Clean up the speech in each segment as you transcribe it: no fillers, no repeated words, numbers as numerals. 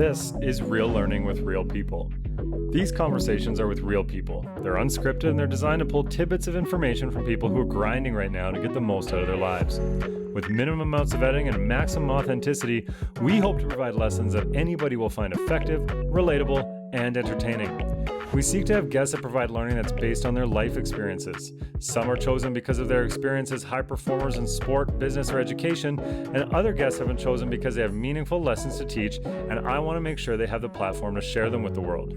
This is Real Learning with Real People. These conversations are with real people. They're unscripted and they're designed to pull tidbits of information from people who are grinding right now to get the most out of their lives. With minimum amounts of editing and maximum authenticity, we hope to provide lessons that anybody will find effective, relatable, and entertaining. We seek to have guests that provide learning that's based on their life experiences. Some are chosen because of their experience as high performers in sport, business, or education, and other guests have been chosen because they have meaningful lessons to teach, and I want to make sure they have the platform to share them with the world.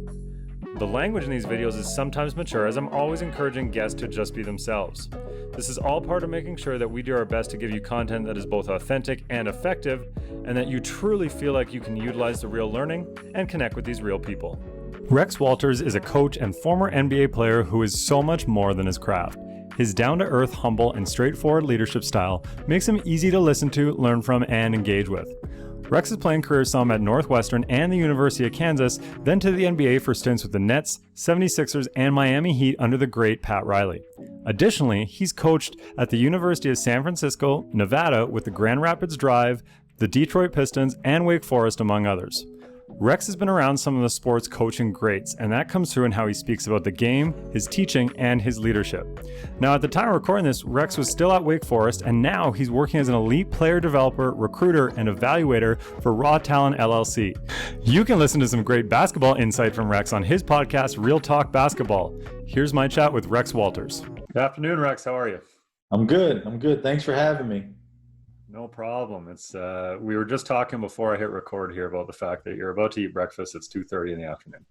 The language in these videos is sometimes mature, as I'm always encouraging guests to just be themselves. This is all part of making sure that we do our best to give you content that is both authentic and effective, and that you truly feel like you can utilize the real learning and connect with these real people. Rex Walters is a coach and former NBA player who is so much more than his craft. His down-to-earth, humble, and straightforward leadership style makes him easy to listen to, learn from, and engage with. Rex's playing career saw him at Northwestern and the University of Kansas, then to the NBA for stints with the Nets, 76ers, and Miami Heat under the great Pat Riley. Additionally, he's coached at the University of San Francisco, Nevada with the Grand Rapids Drive, the Detroit Pistons, and Wake Forest, among others. Rex has been around some of the sports coaching greats, and that comes through in how he speaks about the game, his teaching, and his leadership. Now, at the time of recording this, Rex was still at Wake Forest, and now he's working as an elite player developer, recruiter, and evaluator for Raw Talent LLC. You can listen to some great basketball insight from Rex on his podcast, Real Talk Basketball. Here's my chat with Rex Walters. Good afternoon, Rex. How are you? I'm good. Thanks for having me. No problem. It's we were just talking before I hit record here about the fact that you're about to eat breakfast. It's 2:30 in the afternoon.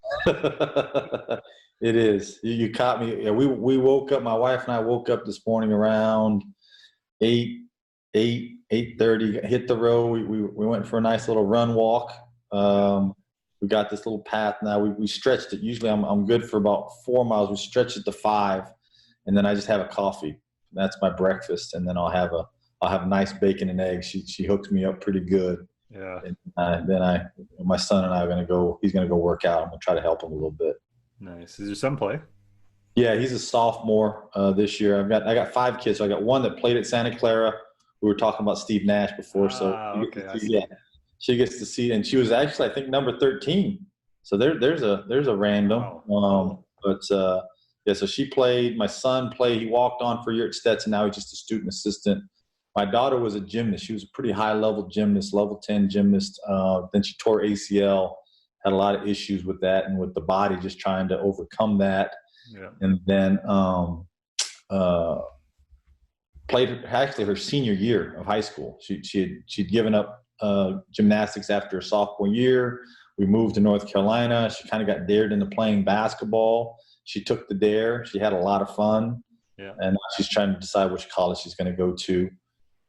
It is. You caught me. Yeah, we woke up. My wife and I woke up this morning around 8:30. Hit the road. We went for a nice little run walk. We got this little path now. We stretched it. Usually I'm good for about 4 miles. We stretched it to 5, and then I just have a coffee. That's my breakfast, and then I'll have a nice bacon and eggs. She hooks me up pretty good. Yeah. And then my son and I are going to go, he's going to go work out. I'm going to try to help him a little bit. Nice. Does your son play? Yeah, he's a sophomore this year. I got 5 kids. So I got one that played at Santa Clara. We were talking about Steve Nash before. Okay. She gets to see, and she was actually, I think, number 13. So there's a random. Wow. So she played. My son played. He walked on for a year at Stetson. Now he's just a student assistant. My daughter was a gymnast. She was a pretty high-level gymnast, level 10 gymnast. Then she tore ACL, had a lot of issues with that and with the body, just trying to overcome that. Yeah. And then played actually her senior year of high school. She'd given up gymnastics after her sophomore year. We moved to North Carolina. She kind of got dared into playing basketball. She took the dare. She had a lot of fun. Yeah. And she's trying to decide which college she's going to go to.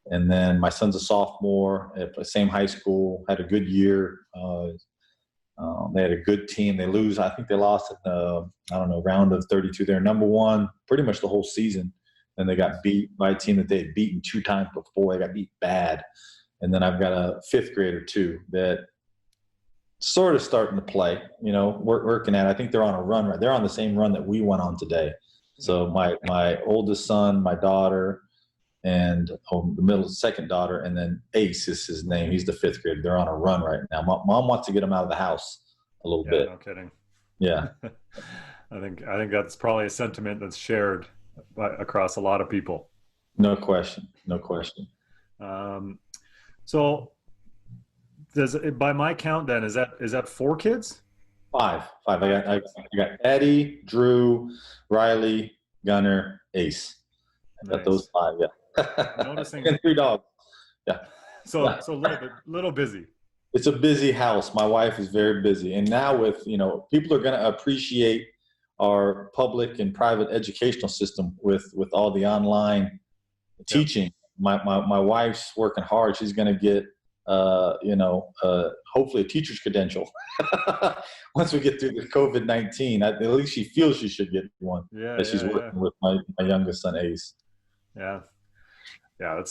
And then my son's a sophomore at the same high school, had a good year. They had a good team. I think they lost at the, round of 32. They're number 1 pretty much the whole season. And they got beat by a team that they had beaten 2 times before. They got beat bad. And then I've got a 5th grader too that sort of starting to play, working at it. I think they're on a run, right? They're on the same run that we went on today. So my oldest son, my daughter, and the second daughter, and then Ace is his name. He's the 5th grader. They're on a run right now. Mom wants to get him out of the house a little bit. No kidding. Yeah. I think that's probably a sentiment that's shared across a lot of people. No question. So by my count then, is that 4 kids? 5. I got Eddie, Drew, Riley, Gunner, Ace. I got those 5, yeah. Noticing and 3 dogs. Yeah. So a little busy. It's a busy house. My wife is very busy. And now with, people are going to appreciate our public and private educational system with all the online teaching. My wife's working hard. She's going to get hopefully a teacher's credential once we get through the COVID-19. At least she feels she should get one. She's working with my youngest son, Ace. Yeah,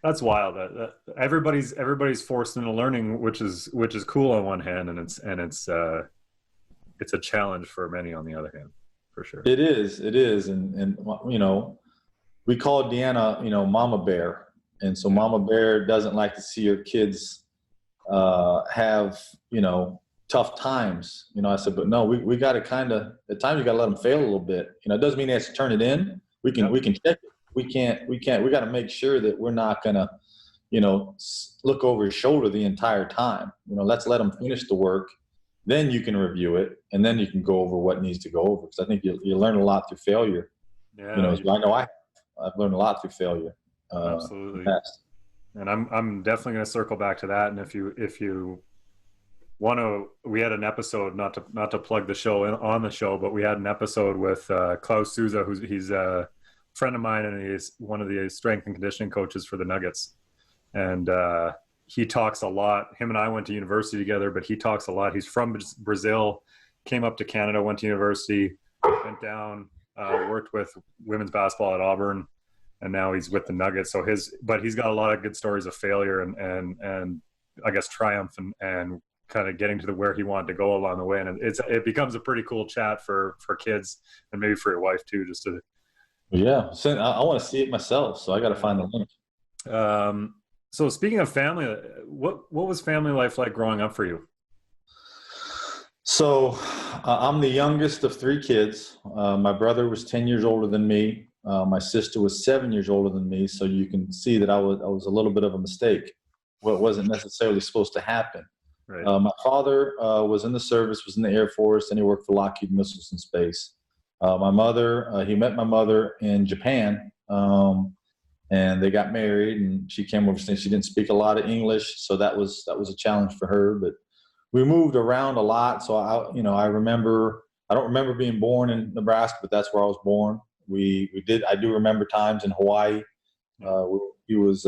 that's wild. That everybody's forced into learning, which is cool on one hand, and it's a challenge for many on the other hand, for sure. It is, and we call Deanna, Mama Bear, and so Mama Bear doesn't like to see her kids have tough times. I said, but no, we got to at times you got to let them fail a little bit. It doesn't mean they have to turn it in. We can check it. We got to make sure that we're not going to, look over his shoulder the entire time. Let's let them finish the work. Then you can review it, and then you can go over what needs to go over. Because I think you learn a lot through failure. Yeah. I know I've learned a lot through failure. Absolutely. And I'm definitely going to circle back to that. And if you want to, we had an episode, not to plug the show on the show, but we had an episode with Klaus Souza, he's a friend of mine, and he's one of the strength and conditioning coaches for the Nuggets. And he talks a lot. Him and I went to university together, but he talks a lot. He's from Brazil, came up to Canada, went to university, went down, worked with women's basketball at Auburn, and now he's with the Nuggets. But he's got a lot of good stories of failure and I guess triumph and kind of getting to where he wanted to go along the way. And it becomes a pretty cool chat for kids and maybe for your wife too, just to. Yeah. So I want to see it myself. So I got to find the link. So speaking of family, what was family life like growing up for you? So I'm the youngest of 3 kids. My brother was 10 years older than me. My sister was 7 years older than me. So you can see that I was a little bit of a mistake. What wasn't necessarily supposed to happen. Right. My father was in the service, was in the Air Force, and he worked for Lockheed Missiles and Space. My mother, he met my mother in Japan, and they got married, and she came over saying she didn't speak a lot of English, so that was a challenge for her. But we moved around a lot, so I don't remember being born in Nebraska, but that's where I was born. I do remember times in Hawaii. He was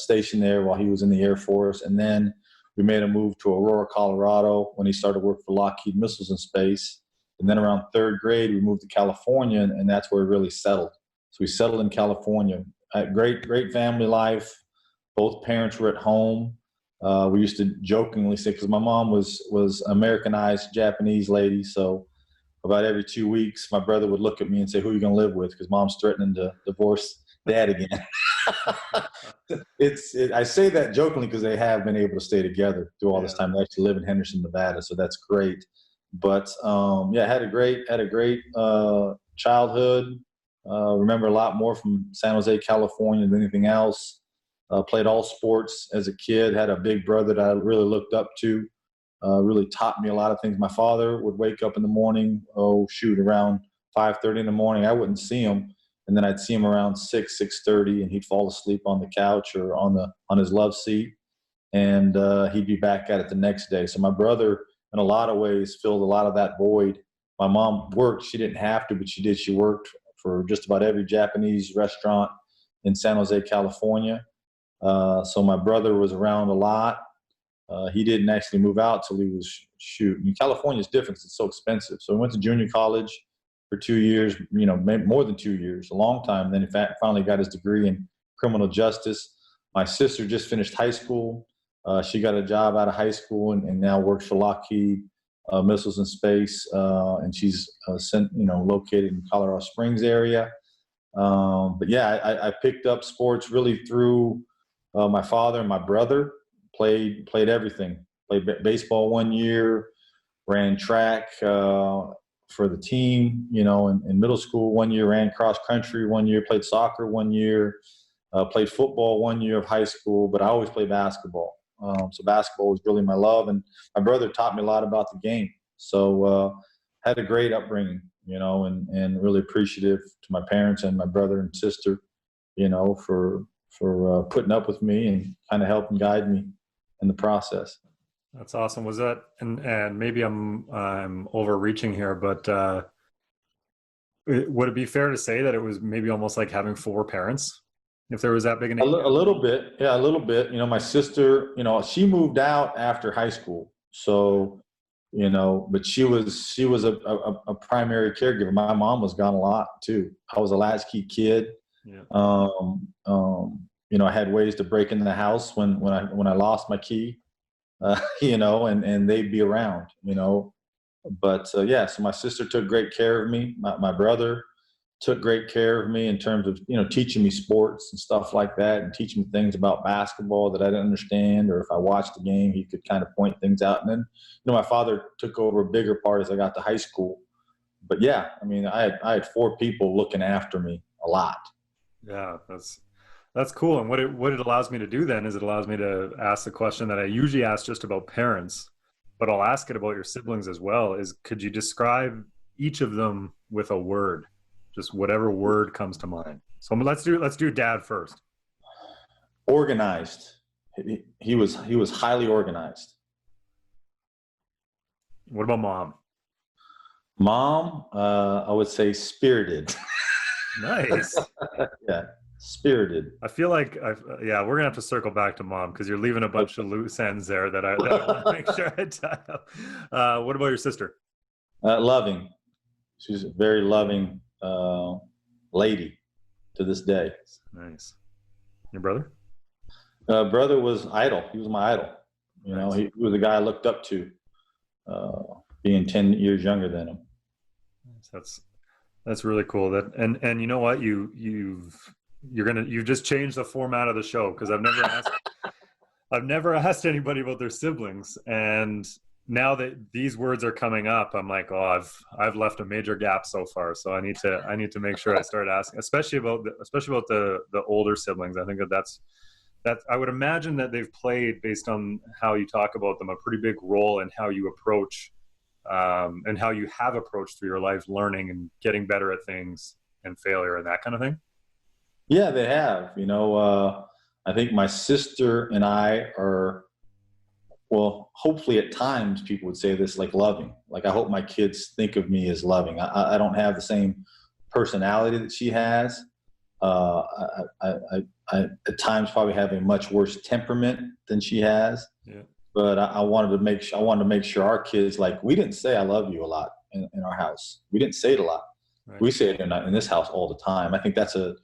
stationed there while he was in the Air Force, and then we made a move to Aurora, Colorado when he started work for Lockheed Missiles and Space. And then around 3rd grade, we moved to California, and that's where we really settled. So we settled in California. Great family life. Both parents were at home. We used to jokingly say, because my mom was Americanized Japanese lady, so about every 2 weeks, my brother would look at me and say, "Who are you going to live with?" Because mom's threatening to divorce dad again. I say that jokingly because they have been able to stay together through all this time. They actually live in Henderson, Nevada, so that's great. But had a great childhood. Remember a lot more from San Jose, California than anything else. Played all sports as a kid. Had a big brother that I really looked up to. Really taught me a lot of things. My father would wake up in the morning, around 5:30 in the morning. I wouldn't see him. And then I'd see him around 6:30, and he'd fall asleep on the couch or on his love seat. And he'd be back at it the next day. So my brother, in a lot of ways, filled a lot of that void. My mom worked. She didn't have to, but she did. She worked for just about every Japanese restaurant in San Jose, California. So my brother was around a lot. He didn't actually move out till he was shooting. California is different. It's so expensive. So he went to junior college for 2 years, maybe more than 2 years, a long time. Then he finally got his degree in criminal justice. My sister just finished high school. She got a job out of high school and now works for Lockheed Missiles and Space. And she's located in Colorado Springs area. But yeah, I picked up sports really through my father and my brother. Played everything. Played baseball 1 year, ran track for the team, in middle school 1 year, ran cross country 1 year, played soccer 1 year, played football 1 year of high school, but I always played basketball. So basketball was really my love, and my brother taught me a lot about the game. So had a great upbringing, and really appreciative to my parents and my brother and sister, for putting up with me and kind of helping guide me in the process. That's awesome. Was that, and maybe I'm overreaching here, but would it be fair to say that it was maybe almost like having 4 parents, if there was that big an a little bit? Yeah, a little bit. My sister, she moved out after high school, so but she was a primary caregiver. My mom was gone a lot too. I was a latchkey kid. Yeah. I had ways to break into the house when I lost my key, and they'd be around, But so my sister took great care of me. My brother took great care of me in terms of, teaching me sports and stuff like that, and teaching me things about basketball that I didn't understand, or if I watched the game, he could kind of point things out. And then, my father took over a bigger part as I got to high school. But yeah, I mean, I had 4 people looking after me a lot. Yeah, that's cool. And what it allows me to do then is it allows me to ask the question that I usually ask just about parents, but I'll ask it about your siblings as well, is could you describe each of them with a word? Just whatever word comes to mind. So let's do dad first. Organized. He was highly organized. What about mom? Mom, I would say spirited. Nice. Yeah, spirited. I feel like we're gonna have to circle back to mom because you're leaving a bunch of loose ends there that I want to make sure I tie. What about your sister? Loving. She's a very loving lady to this day. Nice. Your brother? Brother was idol. He was my idol. Nice. He was the guy I looked up to, being 10 years younger than him. That's really cool. That and you know what, you've just changed the format of the show, because I've never asked anybody about their siblings, and now that these words are coming up, I'm like, oh, I've left a major gap so far. So I need to make sure I start asking, especially about the older siblings. I think that's I would imagine that they've played, based on how you talk about them, a pretty big role in how you approach and how you have approached through your life, learning and getting better at things and failure and that kind of thing. Yeah, they have. I think my sister and I are, well, hopefully at times people would say this, like loving. Like, I hope my kids think of me as loving. I don't have the same personality that she has. I at times probably have a much worse temperament than she has. Yeah. But I wanted to make sure our kids, like, we didn't say I love you a lot in our house. We didn't say it a lot. Right. We say it in this house all the time. I think that's a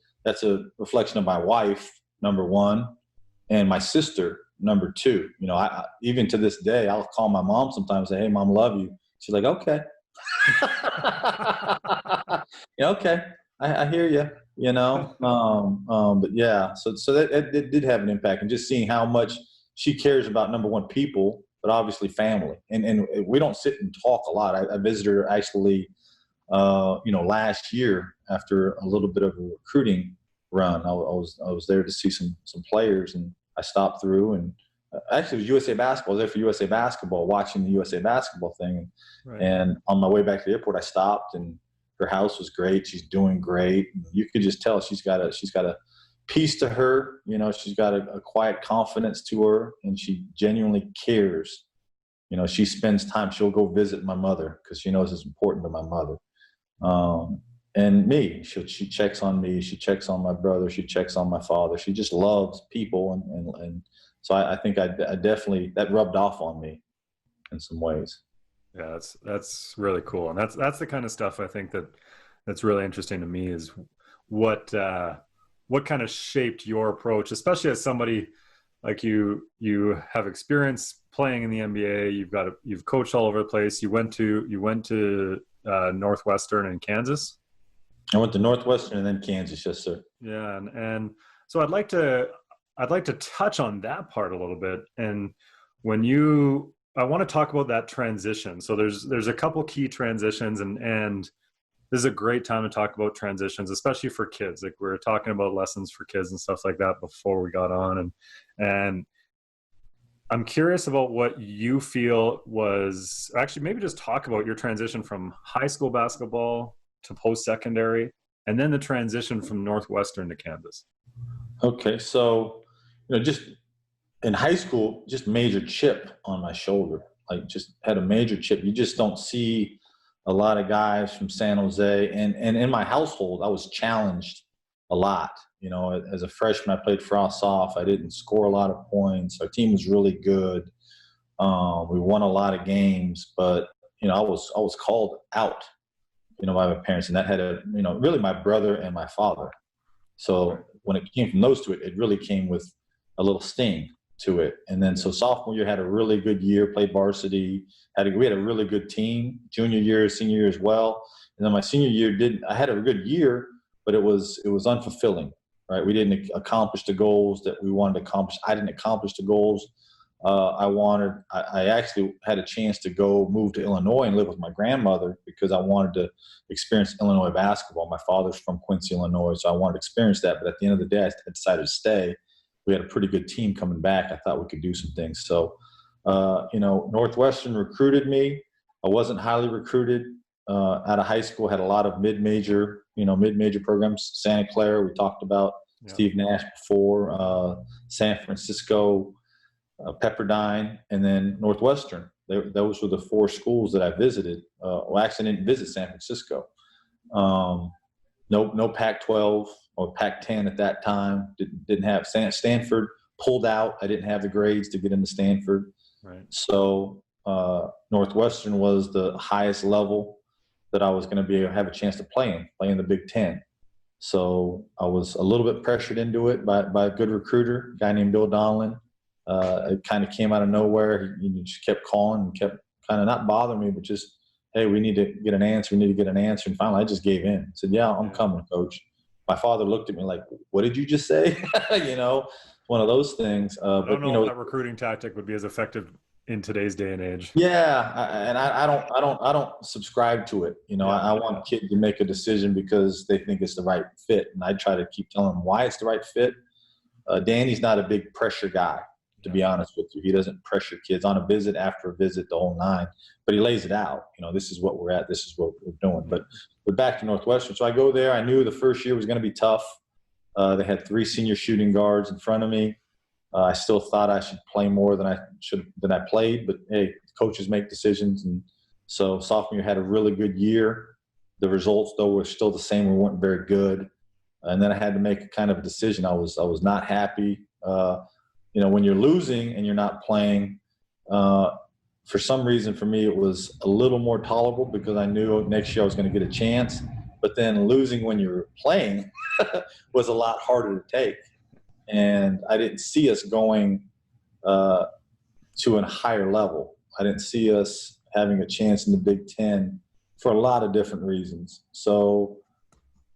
reflection of my wife, number one, and my sister, number two. I even to this day, I'll call my mom sometimes and say, "Hey, Mom, love you." She's like, "Okay." Okay, I hear you. But yeah, so that it did have an impact, and just seeing how much she cares about, number one, people, but obviously family. And we don't sit and talk a lot. I visited her actually, last year after a little bit of a recruiting run. I was there to see some players, and I stopped through, and actually it was USA Basketball. I was there for USA Basketball, watching the USA Basketball thing. Right. And on my way back to the airport, I stopped, and her house was great. She's doing great. You could just tell she's got a peace to her. She's got a quiet confidence to her, and she genuinely cares. She spends time. She'll go visit my mother because she knows it's important to my mother. And me, she checks on me. She checks on my brother. She checks on my father. She just loves people. And so I think I definitely, that rubbed off on me in some ways. Yeah, that's really cool. And that's the kind of stuff I think that's really interesting to me, is what kind of shaped your approach, especially as somebody like you have experience playing in the NBA. You've coached all over the place. You went to Northwestern and Kansas. I went to Northwestern and then Kansas, yes, sir. Yeah, and so I'd like to touch on that part a little bit. And I want to talk about that transition. So there's a couple key transitions, and this is a great time to talk about transitions, especially for kids. Like, we were talking about lessons for kids and stuff like that before we got on, and I'm curious about what you feel was actually, maybe just talk about your transition from high school basketball to post-secondary, and then the transition from Northwestern to Kansas. Okay, so just in high school, just major chip on my shoulder. Like, just had a major chip. You just don't see a lot of guys from San Jose. And in my household, I was challenged a lot. As a freshman, I played frost off. I didn't score a lot of points. Our team was really good. We won a lot of games, but, I was called out, by my parents. And that had really my brother and my father. So when it came from those two, it really came with a little sting. to it. And then so sophomore year had a really good year, played varsity, we had a really good team. Junior year, senior year as well. And then my senior year I had a good year, but it was unfulfilling, right? We didn't accomplish the goals that we wanted to accomplish. I didn't accomplish the goals I actually had a chance to go move to Illinois and live with my grandmother because I wanted to experience Illinois basketball. My father's from Quincy, Illinois, so I wanted to experience that. But at the end of the day, I decided to stay. We had a pretty good team coming back. I thought we could do some things. So, Northwestern recruited me. I wasn't highly recruited out of high school. Had a lot of mid-major programs. Santa Clara, we talked about Steve Nash before. San Francisco. Pepperdine, and then Northwestern. Those were the 4 schools that I visited. Actually, I didn't visit San Francisco. No Pac-12 or Pac-10 at that time. Didn't have Stanford pulled out. I didn't have the grades to get into Stanford. Right. So Northwestern was the highest level that I was going to have a chance to play in the Big Ten. So I was a little bit pressured into it by a good recruiter, a guy named Bill Donlin. It kind of came out of nowhere. He just kept calling and kept kind of not bothering me, but just, hey, we need to get an answer. We need to get an answer. And finally, I just gave in. I said, yeah, I'm coming, coach. My father looked at me like, what did you just say? One of those things. I don't know if that recruiting tactic would be as effective in today's day and age. Yeah, I don't subscribe to it. I want kids to make a decision because they think it's the right fit, and I try to keep telling them why it's the right fit. Danny's not a big pressure guy. To be honest with you, he doesn't pressure kids on a visit after a visit, the whole 9, but he lays it out. This is what we're at. This is what we're doing. But we're back to Northwestern. So I go there. I knew the first year was going to be tough. They had 3 senior shooting guards in front of me. I still thought I should play more than I played, but hey, coaches make decisions. And so sophomore year had a really good year. The results though were still the same. We weren't very good. And then I had to make a kind of a decision. I was not happy. When you're losing and you're not playing, for some reason for me, it was a little more tolerable because I knew next year I was going to get a chance. But then losing when you're playing was a lot harder to take. And I didn't see us going to a higher level. I didn't see us having a chance in the Big Ten for a lot of different reasons. So,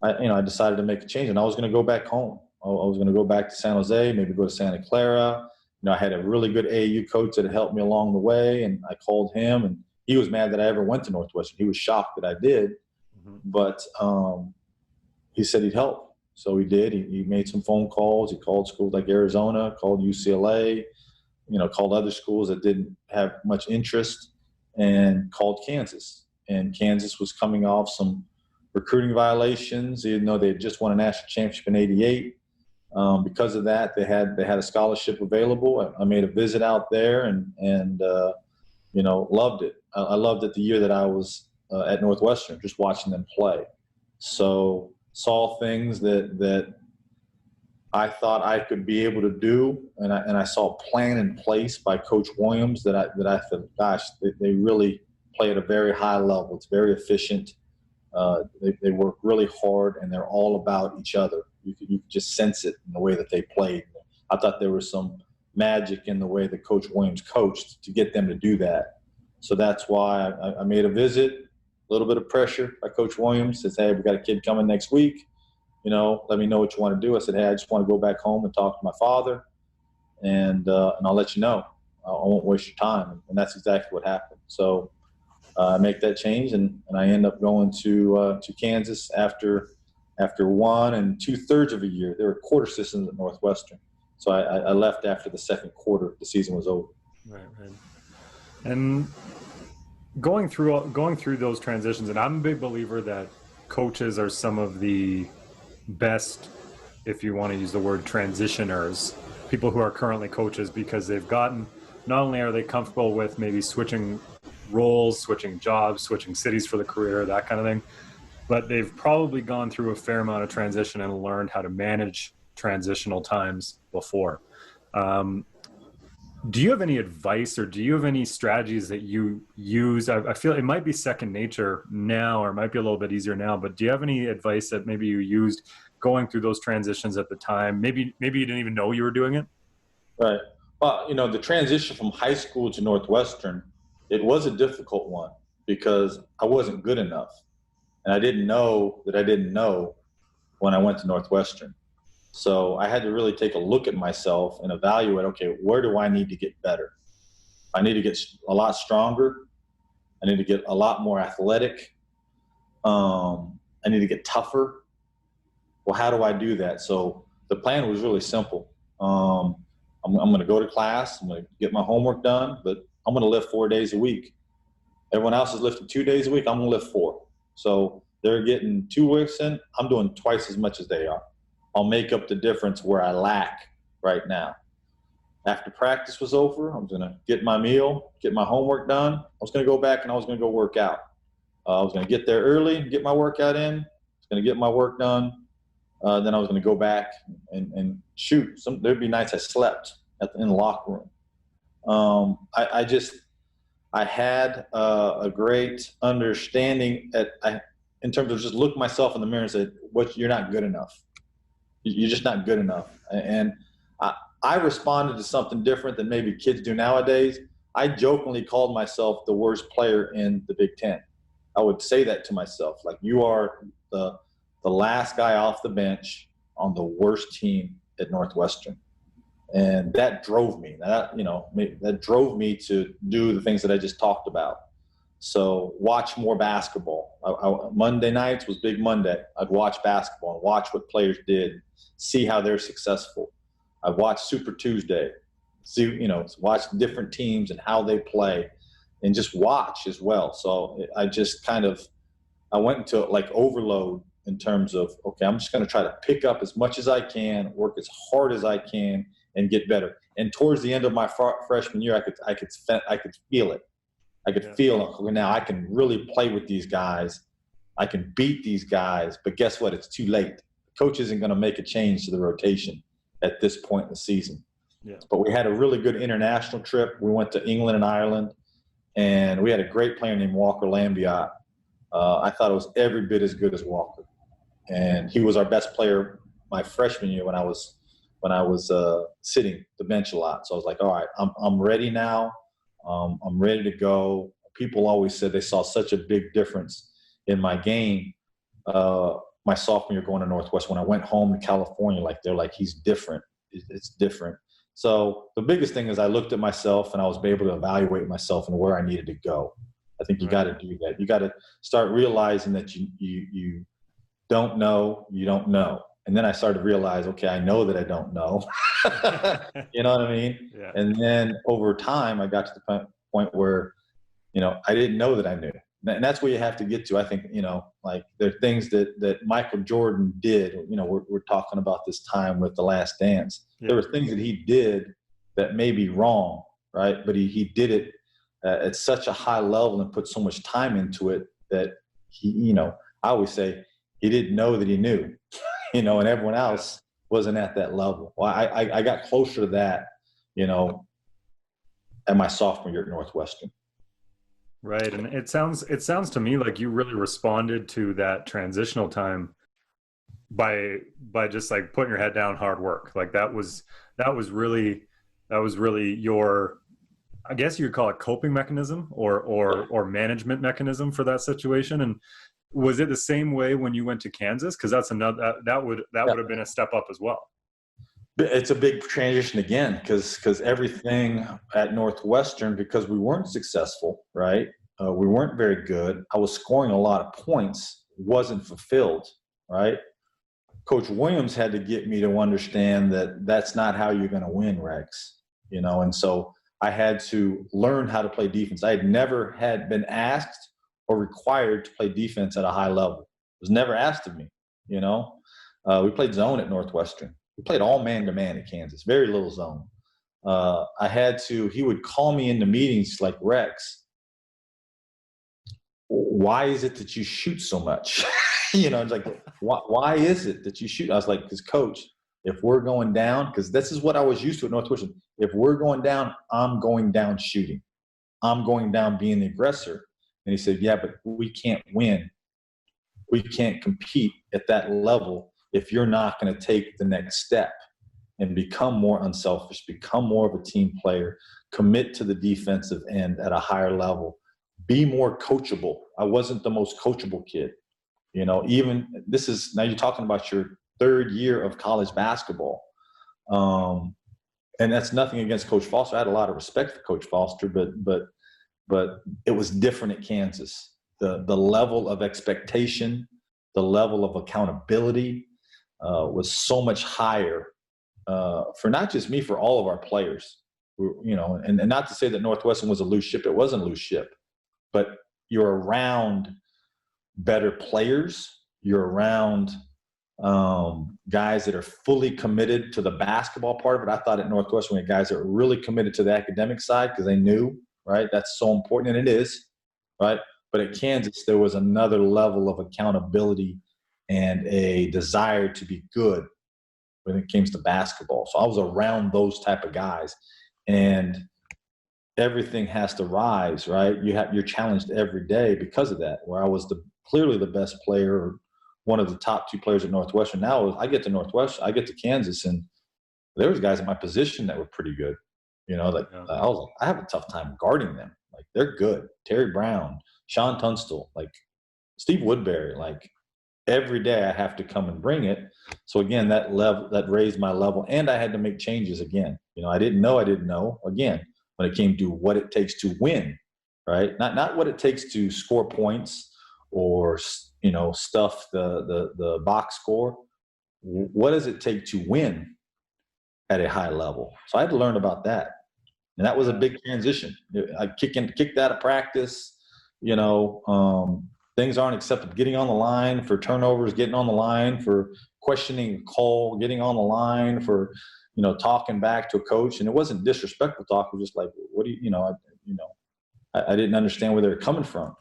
I decided to make a change, and I was going to go back home. I was going to go back to San Jose, maybe go to Santa Clara. I had a really good AAU coach that helped me along the way, and I called him, and he was mad that I ever went to Northwestern. He was shocked that I did, but he said he'd help. So he did. He made some phone calls. He called schools like Arizona, called UCLA, called other schools that didn't have much interest, and called Kansas. And Kansas was coming off some recruiting violations, even though they had just won a national championship in '88. Because of that, they had a scholarship available. I made a visit out there and loved it. I loved it the year that I was at Northwestern, just watching them play. So saw things that I thought I could be able to do, and I saw a plan in place by Coach Williams that I thought, gosh, they really play at a very high level. It's very efficient. They work really hard, and they're all about each other. You could just sense it in the way that they played. I thought there was some magic in the way that Coach Williams coached to get them to do that. So that's why I made a visit, a little bit of pressure by Coach Williams. Says, hey, we got a kid coming next week. Let me know what you want to do. I said, hey, I just want to go back home and talk to my father, and I'll let you know. I won't waste your time. And that's exactly what happened. So I make that change, and I end up going to Kansas after 1 2/3 of a year. There were quarter systems at Northwestern, so I left after the second quarter. The season was over. Right. And going through those transitions, and I'm a big believer that coaches are some of the best, if you want to use the word, transitioners, people who are currently coaches, because they've gotten, not only are they comfortable with maybe switching roles, switching jobs, switching cities for the career, that kind of thing, but they've probably gone through a fair amount of transition and learned how to manage transitional times before. Do you have any advice, or do you have any strategies that you use? I feel it might be second nature now, or it might be a little bit easier now, but do you have any advice that maybe you used going through those transitions at the time? Maybe you didn't even know you were doing it? Right. Well, the transition from high school to Northwestern, it was a difficult one because I wasn't good enough. And I didn't know that I didn't know when I went to Northwestern. So I had to really take a look at myself and evaluate, okay, where do I need to get better? I need to get a lot stronger. I need to get a lot more athletic. I need to get tougher. Well, how do I do that? So the plan was really simple. I'm going to go to class. I'm going to get my homework done, but I'm going to lift 4 days a week. Everyone else is lifting 2 days a week. I'm going to lift 4. So they're getting 2 weeks in. I'm doing twice as much as they are. I'll make up the difference where I lack right now. After practice was over, I was going to get my meal, get my homework done. I was going to go back and I was going to go work out. I was going to get there early, get my workout in. I was going to get my work done. Then I was going to go back and shoot. There'd be nights I slept in the locker room. I had a great understanding in terms of just look myself in the mirror and say, you're not good enough. You're just not good enough. And I responded to something different than maybe kids do nowadays. I jokingly called myself the worst player in the Big Ten. I would say that to myself, like, you are the last guy off the bench on the worst team at Northwestern. And that drove me. That drove me to do the things that I just talked about. So watch more basketball. Monday nights was Big Monday. I'd watch basketball and watch what players did, see how they're successful. I'd watch Super Tuesday, watch different teams and how they play, and just watch as well. So I just I went into like overload in terms of, okay, I'm just going to try to pick up as much as I can, work as hard as I can, and get better. And towards the end of my freshman year, I could feel it. I could feel, okay, now I can really play with these guys. I can beat these guys, but guess what? It's too late. The coach isn't going to make a change to the rotation at this point in the season. Yeah. But we had a really good international trip. We went to England and Ireland, and we had a great player named Walker Lambiot. I thought it was every bit as good as Walker. And he was our best player my freshman year when I was sitting the bench a lot. So I was like, all right, I'm ready now. I'm ready to go. People always said they saw such a big difference in my game my sophomore year going to Northwest. When I went home to California, they're like, he's different. It's different. So the biggest thing is I looked at myself and I was able to evaluate myself and where I needed to go. I think you got to do that. You got to start realizing that you don't know, you don't know. And then I started to realize, okay, I know that I don't know. You know what I mean? Yeah. And then over time, I got to the point where, I didn't know that I knew. And that's where you have to get to. I think, there are things that Michael Jordan did. We're talking about this time with The Last Dance. Yeah. There were things that he did that may be wrong, right? But he did it at such a high level and put so much time into it that he, I always say he didn't know that he knew. And everyone else wasn't at that level. Well, I got closer to that, at my sophomore year at Northwestern. Right. And it sounds to me like you really responded to that transitional time by just like putting your head down, hard work. Like that was really your, I guess you could call it coping mechanism or management mechanism for that situation. And was it the same way when you went to Kansas? Because that's another that would have been a step up as well. It's a big transition again because everything at Northwestern, because we weren't successful, right? We weren't very good. I was scoring a lot of points, wasn't fulfilled, right? Coach Williams had to get me to understand that that's not how you're going to win, Rex. And so I had to learn how to play defense. I had never been asked or required to play defense at a high level. It was never asked of me, We played zone at Northwestern. We played all man-to-man at Kansas, very little zone. He would call me into meetings like, Rex, why is it that you shoot so much? It's like, why is it that you shoot? I was like, because coach, if we're going down, because this is what I was used to at Northwestern. If we're going down, I'm going down shooting. I'm going down being the aggressor. And he said, yeah, but we can't win. We can't compete at that level if you're not going to take the next step. and become more unselfish, become more of a team player, commit to the defensive end at a higher level, be more coachable. I wasn't the most coachable kid. Even this is, now you're talking about your third year of college basketball. And that's nothing against Coach Foster. I had a lot of respect for Coach Foster, but it was different at Kansas. The level of expectation, the level of accountability was so much higher for not just me, for all of our players. And not to say that Northwestern was a loose ship. It wasn't a loose ship, but you're around better players. You're around guys that are fully committed to the basketball part of it. I thought at Northwestern we had guys that were really committed to the academic side because they knew, right, that's so important, and it is, right? But at Kansas, there was another level of accountability and a desire to be good when it came to basketball. So I was around those type of guys, and everything has to rise, right? You're challenged every day because of that. Where I was clearly the best player, or one of the top 2 players at Northwestern. Now I get to Northwestern, I get to Kansas, and there was guys in my position that were pretty good. I was like, I have a tough time guarding them. Like, they're good. Terry Brown, Sean Tunstall, like Steve Woodbury, like every day I have to come and bring it. So again, that raised my level, and I had to make changes again. I didn't know again when it came to what it takes to win, right? Not what it takes to score points or stuff the box score. What does it take to win at a high level? So I had to learn about that, and that was a big transition. I kicked out of practice. Things aren't acceptable. Getting on the line for turnovers, getting on the line for questioning a call, getting on the line for talking back to a coach. And it wasn't disrespectful talk. It was just like, what do I didn't understand where they were coming from.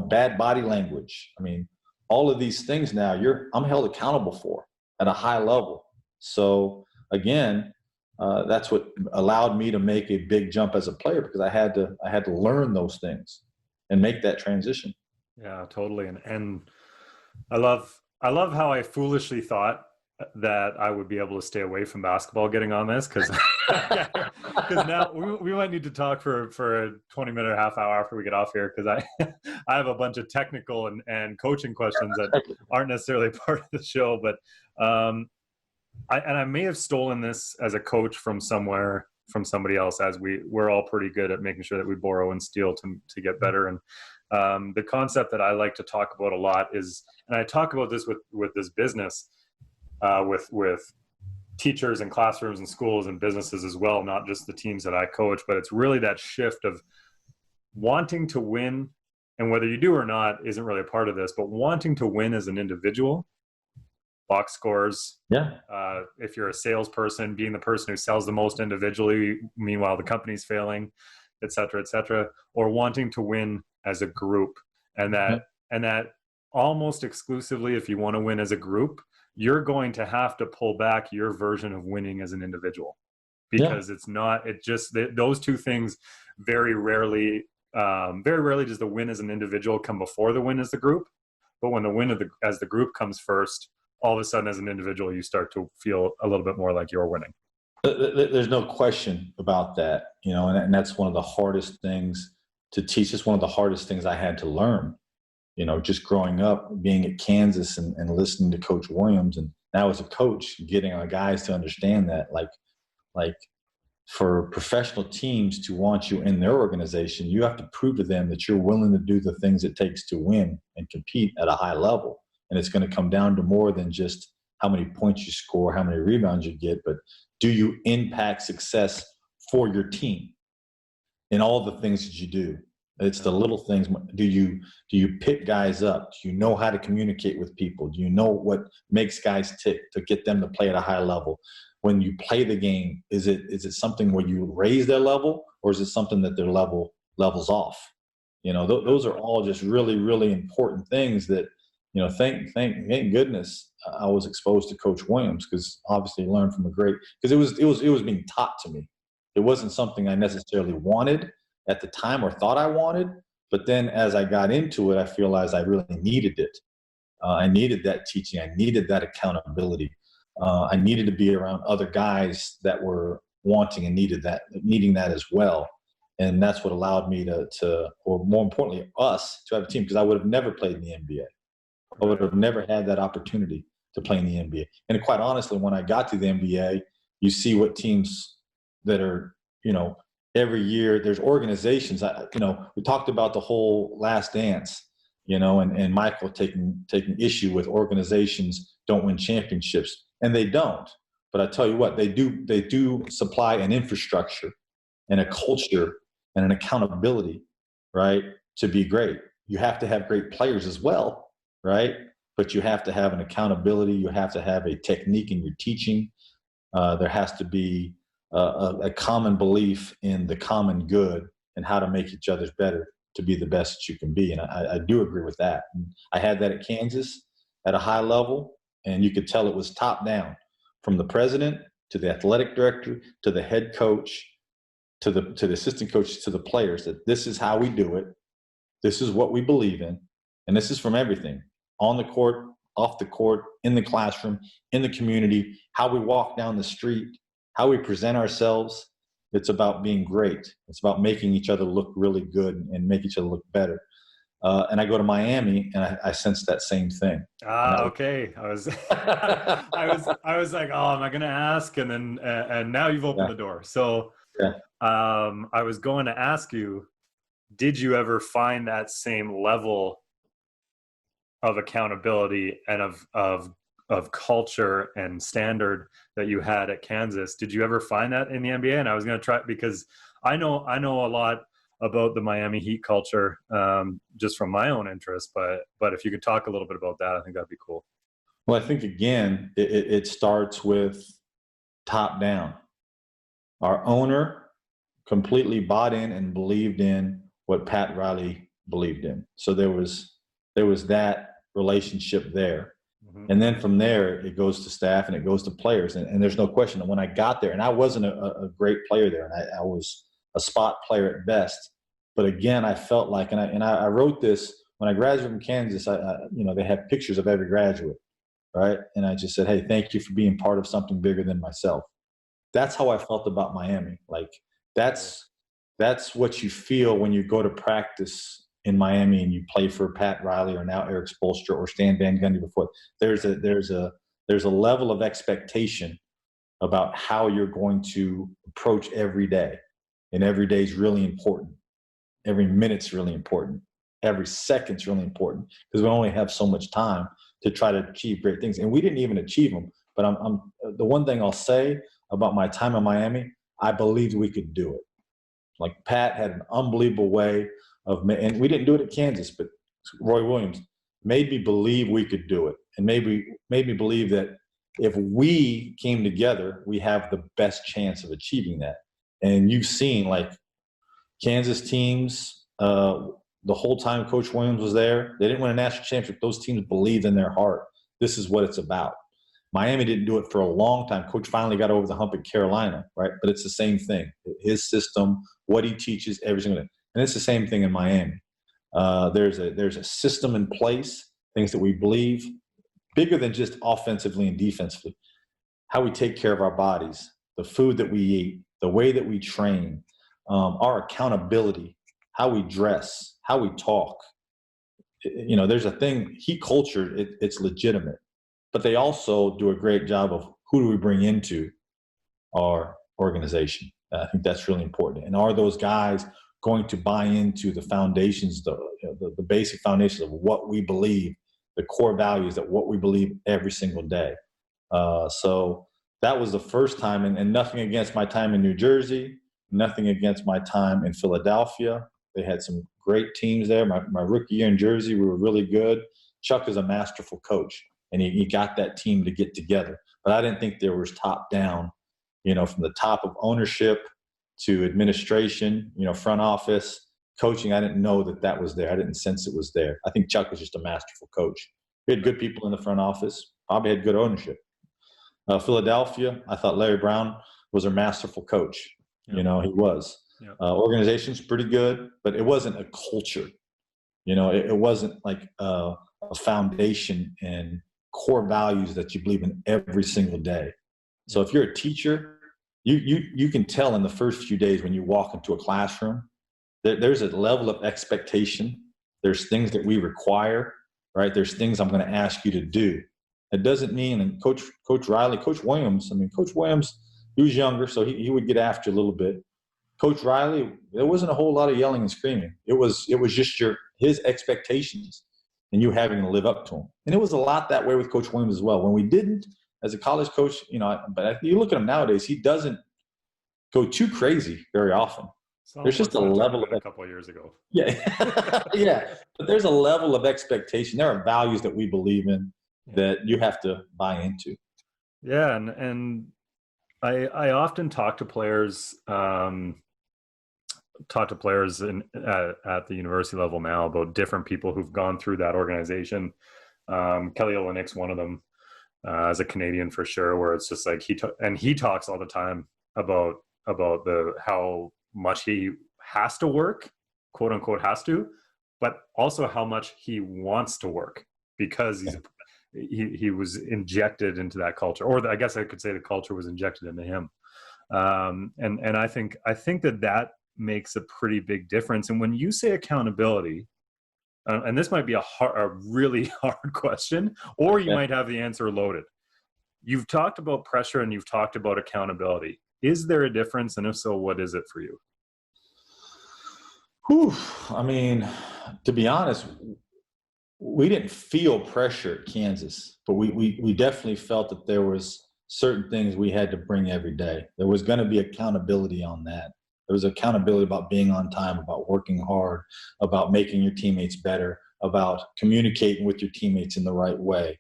Bad body language. I mean, all of these things now I'm held accountable for at a high level. So again, that's what allowed me to make a big jump as a player, because I had to learn those things and make that transition. Yeah, totally. And I love how I foolishly thought that I would be able to stay away from basketball getting on this, because now we might need to talk for a 20-minute, half hour after we get off here, because I have a bunch of technical and coaching questions that aren't necessarily part of the show. But I may have stolen this as a coach from somebody else, as we're all pretty good at making sure that we borrow and steal to get better. And the concept that I like to talk about a lot is, and I talk about this with this business, with teachers and classrooms and schools and businesses as well, not just the teams that I coach, but it's really that shift of wanting to win, and whether you do or not isn't really a part of this, but wanting to win as an individual. Box scores. Yeah. If you're a salesperson, being the person who sells the most individually, meanwhile the company's failing, et cetera, or wanting to win as a group. And that almost exclusively, if you want to win as a group, you're going to have to pull back your version of winning as an individual, because those two things very rarely does the win as an individual come before the win as the group. But when the win as the group comes first, all of a sudden as an individual, you start to feel a little bit more like you're winning. There's no question about that, and that's one of the hardest things to teach. It's one of the hardest things I had to learn, just growing up, being at Kansas and listening to Coach Williams. And now as a coach, getting our guys to understand that, like for professional teams to want you in their organization, you have to prove to them that you're willing to do the things it takes to win and compete at a high level. And it's going to come down to more than just how many points you score, how many rebounds you get, but do you impact success for your team in all the things that you do? It's the little things. Do you pick guys up? Do you know how to communicate with people? Do you know what makes guys tick to get them to play at a high level? When you play the game, is it something where you raise their level, or is it something that their levels off? Those are all just really, really important things that, thank goodness I was exposed to Coach Williams, because obviously learned from because it was being taught to me. It wasn't something I necessarily wanted at the time or thought I wanted, but then as I got into it, I realized I really needed it. I needed that teaching. I needed that accountability. I needed to be around other guys that were wanting and needing that as well. And that's what allowed me or more importantly, us to have a team, because I would have never played in the NBA. I would have never had that opportunity to play in the NBA. And quite honestly, when I got to the NBA, you see what teams that are, every year there's organizations. We talked about the whole Last Dance, and Michael taking issue with organizations don't win championships, and they don't. But I tell you what, they do supply an infrastructure and a culture and an accountability, right, to be great. You have to have great players as well, right? But you have to have an accountability. You have to have a technique in your teaching. There has to be a common belief in the common good and how to make each other's better to be the best that you can be. And I do agree with that. And I had that at Kansas at a high level, and you could tell it was top down, from the president to the athletic director to the head coach to the assistant coaches to the players, that this is how we do it. This is what we believe in. And this is from everything, on the court, off the court, in the classroom, in the community, how we walk down the street, how we present ourselves. It's about being great. It's about making each other look really good and make each other look better. And I go to Miami, and I sense that same thing. Okay. I was, I was like, oh, am I going to ask? And then, and now you've opened the door. So, I was going to ask you, did you ever find that same level of accountability and of culture and standard that you had at Kansas? Did you ever find that in the NBA? And I was going to try, because I know a lot about the Miami Heat culture, just from my own interest, but if you could talk a little bit about that, I think that'd be cool. Well, I think again, it starts with top down. Our owner completely bought in and believed in what Pat Riley believed in. So there was that relationship there. Mm-hmm. And then from there, it goes to staff and it goes to players. And there's no question that when I got there, and I wasn't a great player there, and I was a spot player at best. But again, I felt like, and I wrote this when I graduated from Kansas, they had pictures of every graduate, right? And I just said, hey, thank you for being part of something bigger than myself. That's how I felt about Miami. Like, that's what you feel when you go to practice in Miami and you play for Pat Riley or now Eric Spoelstra or Stan Van Gundy before. There's a level of expectation about how you're going to approach every day. And every day is really important. Every minute's really important. Every second's really important, because we only have so much time to try to achieve great things. And we didn't even achieve them. But I'm the one thing I'll say about my time in Miami, I believed we could do it. Like, Pat had an unbelievable way and we didn't do it at Kansas, but Roy Williams made me believe we could do it, and made me believe that if we came together, we have the best chance of achieving that. And you've seen, like, Kansas teams, the whole time Coach Williams was there, they didn't win a national championship. Those teams believed in their heart, this is what it's about. Miami didn't do it for a long time. Coach finally got over the hump at Carolina, right? But it's the same thing. His system, what he teaches, every single day. And it's the same thing in Miami. There's a system in place, things that we believe, bigger than just offensively and defensively. How we take care of our bodies, the food that we eat, the way that we train, our accountability, how we dress, how we talk. There's a thing, Heat culture, it's legitimate. But they also do a great job of who do we bring into our organization. I think that's really important. And are those guys going to buy into the foundations, the basic foundations of what we believe, the core values that what we believe every single day? So that was the first time, and nothing against my time in New Jersey, nothing against my time in Philadelphia. They had some great teams there. My rookie year in Jersey, we were really good. Chuck is a masterful coach, and he got that team to get together. But I didn't think there was top down, from the top of ownership to administration, front office, coaching. I didn't know that was there. I didn't sense it was there. I think Chuck was just a masterful coach. We had good people in the front office, probably had good ownership. Philadelphia, I thought Larry Brown was a masterful coach. Yep. He was. Yep. Organization's pretty good, but it wasn't a culture. It wasn't like a foundation and core values that you believe in every single day. So if you're a teacher, you can tell in the first few days when you walk into a classroom that there's a level of expectation. There's things that we require, right? There's things I'm going to ask you to do. It doesn't mean, and Coach Riley, Coach Williams, he was younger, so he would get after a little bit. Coach Riley, there wasn't a whole lot of yelling and screaming. It was just his expectations and you having to live up to them. And it was a lot that way with Coach Williams as well. When we didn't, as a college coach, but you look at him nowadays, he doesn't go too crazy very often. There's just a level of a couple of years ago. Yeah, yeah. But there's a level of expectation. There are values that we believe in that you have to buy into. Yeah, and I often talk to players. At the university level now about different people who've gone through that organization. Kelly Olynyk's one of them, as a Canadian for sure, where it's just like he talks all the time about how much he has to work, quote unquote has to, but also how much he wants to work because he was injected into that culture, or I guess I could say the culture was injected into him. And I think that makes a pretty big difference. And when you say accountability, and this might be a really hard question, or you might have the answer loaded. You've talked about pressure and you've talked about accountability. Is there a difference? And if so, what is it for you? I mean, to be honest, we didn't feel pressure at Kansas, but we definitely felt that there was certain things we had to bring every day. There was going to be accountability on that. There was accountability about being on time, about working hard, about making your teammates better, about communicating with your teammates in the right way.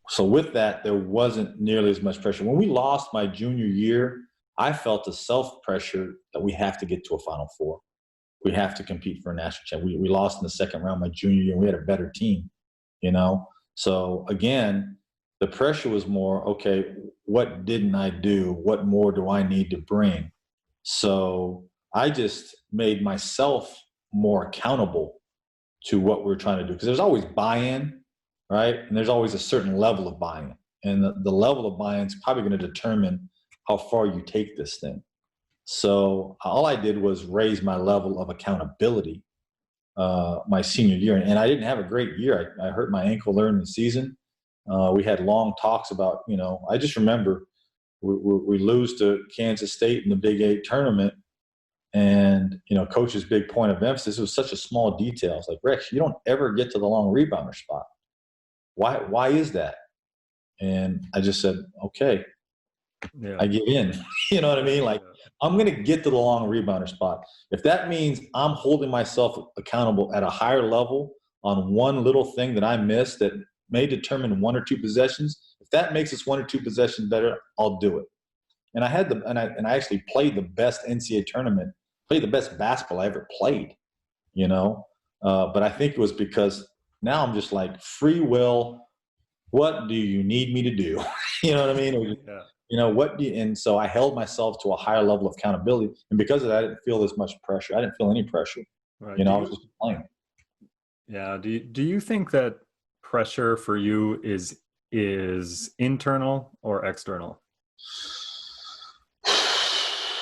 So with that, there wasn't nearly as much pressure. When we lost my junior year, I felt the self-pressure that we have to get to a Final Four. We have to compete for a national championship. We lost in the second round my junior year, and we had a better team, So again, the pressure was more, okay, what didn't I do? What more do I need to bring? So I just made myself more accountable to what we're trying to do. Because there's always buy-in, right? And there's always a certain level of buy-in. And the level of buy-in is probably going to determine how far you take this thing. So all I did was raise my level of accountability my senior year. And I didn't have a great year. I hurt my ankle early in the season. We had long talks about, I just remember we lose to Kansas State in the Big 8 tournament. And, coach's big point of emphasis was such a small detail. It's like, Rex, you don't ever get to the long rebounder spot. Why is that? And I just said, okay, I give in. You know what I mean? Like, I'm going to get to the long rebounder spot. If that means I'm holding myself accountable at a higher level on one little thing that I missed that may determine one or two possessions, if that makes us one or two possessions better, I'll do it. And I had I actually played the best NCAA tournament, played the best basketball I ever played, But I think it was because now I'm just like, free will, what do you need me to do? You know what I mean? And so I held myself to a higher level of accountability. And because of that, I didn't feel this much pressure. I didn't feel any pressure. Right. I was just playing. Yeah. Do you think that pressure for you is internal or external?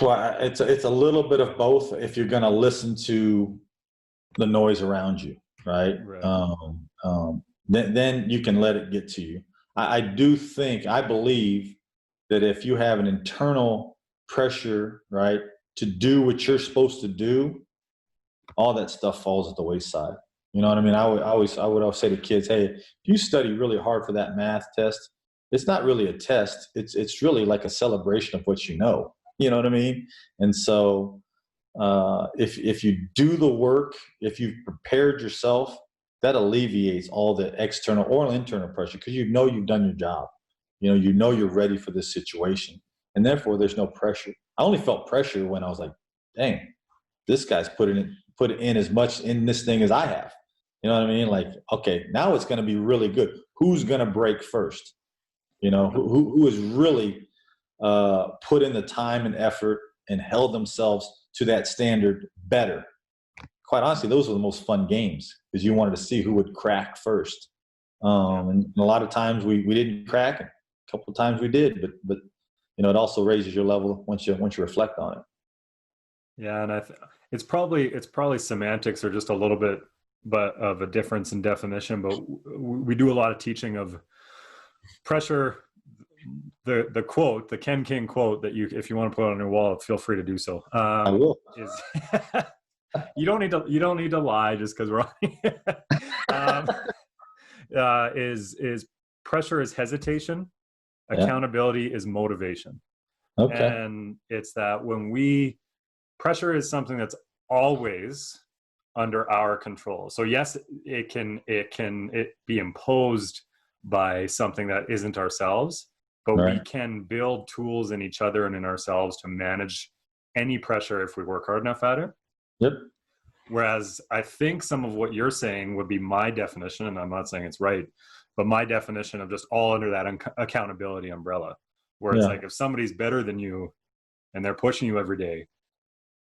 Well, it's a little bit of both if you're going to listen to the noise around you, right? Then you can let it get to you. I believe that if you have an internal pressure, right, to do what you're supposed to do, all that stuff falls at the wayside. You know what I mean? I would always say to kids, hey, if you study really hard for that math test, it's not really a test. It's really like a celebration of what you know. You know what I mean? And so if you do the work, if you've prepared yourself, that alleviates all the external or internal pressure because you've done your job. You're ready for this situation. And therefore, there's no pressure. I only felt pressure when I was like, dang, this guy's put in as much in this thing as I have. You know what I mean? Like, okay, now it's going to be really good. Who's going to break first? Who has really put in the time and effort and held themselves to that standard better? Quite honestly, those were the most fun games because you wanted to see who would crack first. And a lot of times we didn't crack it. A couple of times we did, but it also raises your level once you reflect on it. Yeah, and it's probably semantics or just a little bit of a difference in definition, but we do a lot of teaching of pressure. The quote, the Ken King quote that if you want to put it on your wall, feel free to do so. I will. You don't need to lie just because we're on. Is pressure is hesitation, accountability is motivation. Okay. And it's that pressure is something that's always under our control. So yes, it can be imposed by something that isn't ourselves, but we can build tools in each other and in ourselves to manage any pressure if we work hard enough at it. Yep. Whereas I think some of what you're saying would be my definition, and I'm not saying it's right, but my definition of just all under that accountability umbrella, where it's like if somebody's better than you and they're pushing you every day,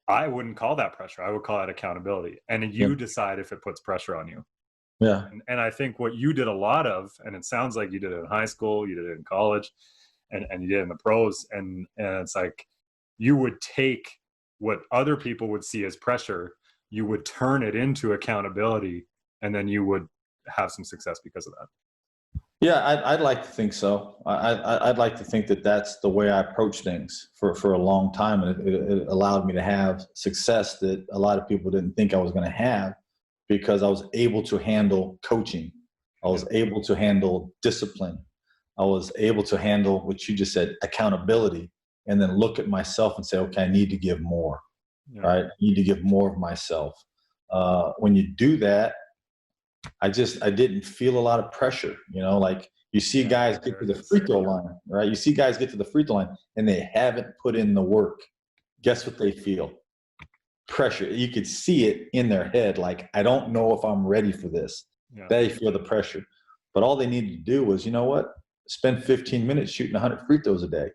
I wouldn't call that pressure. I would call it accountability. And you decide if it puts pressure on you. Yeah. And I think what you did a lot of, and it sounds like you did it in high school, you did it in college, and you did it in the pros. And it's like you would take what other people would see as pressure, you would turn it into accountability, and then you would have some success because of that. Yeah, I'd like to think so. I'd like to think that that's the way I approach things for a long time. And it allowed me to have success that a lot of people didn't think I was going to have, because I was able to handle coaching. I was able to handle discipline. I was able to handle what you just said, accountability, and then look at myself and say, okay, I need to give more, right? I need to give more of myself. When you do that, I didn't feel a lot of pressure, like you see guys get to the free throw line, right? You see guys get to the free throw line and they haven't put in the work. Guess what they feel? Pressure. You could see it in their head. Like, I don't know if I'm ready for this. They feel the pressure, but all they needed to do was, spend 15 minutes shooting 100 free throws a day.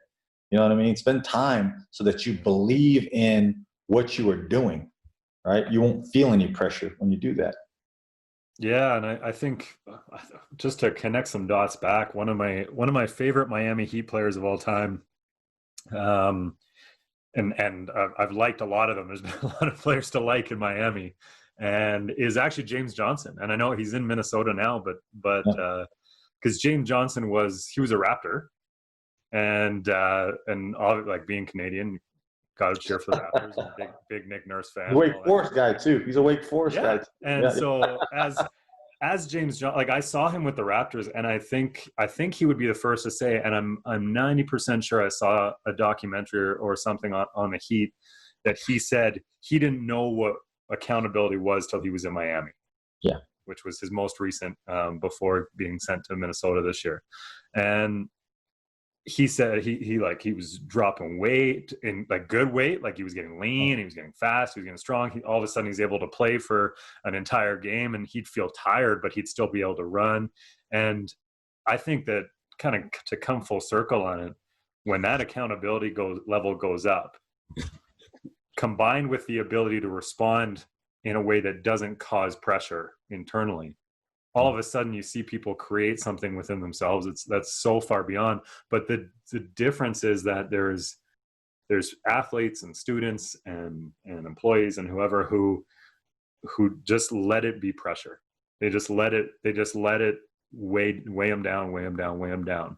You know what I mean? Spend time so that you believe in what you are doing, right? You won't feel any pressure when you do that. Yeah, and I think just to connect some dots back, one of my favorite Miami Heat players of all time, and I've liked a lot of them. There's been a lot of players to like in Miami, and is actually James Johnson. And I know he's in Minnesota now, but because James Johnson was a Raptor, and like being Canadian, got to cheer for the Raptors. I'm a big Nick Nurse fan. Wake Forest guy too. He's a Wake Forest guy. And so as James Johnson, like I saw him with the Raptors, and I think he would be the first to say, and I'm 90% sure I saw a documentary or something on the Heat that he said he didn't know what accountability was till he was in Miami. Yeah. Which was his most recent before being sent to Minnesota this year. And he said he was dropping weight, in like good weight, like he was getting lean, he was getting fast, he was getting strong. All of a sudden he's able to play for an entire game, and he'd feel tired, but he'd still be able to run. And I think that kind of to come full circle on it, when that accountability level goes up, combined with the ability to respond in a way that doesn't cause pressure internally, all of a sudden you see people create something within themselves that's so far beyond. But the difference is that there's athletes and students and employees and whoever who just let it be pressure. They just let it weigh them down.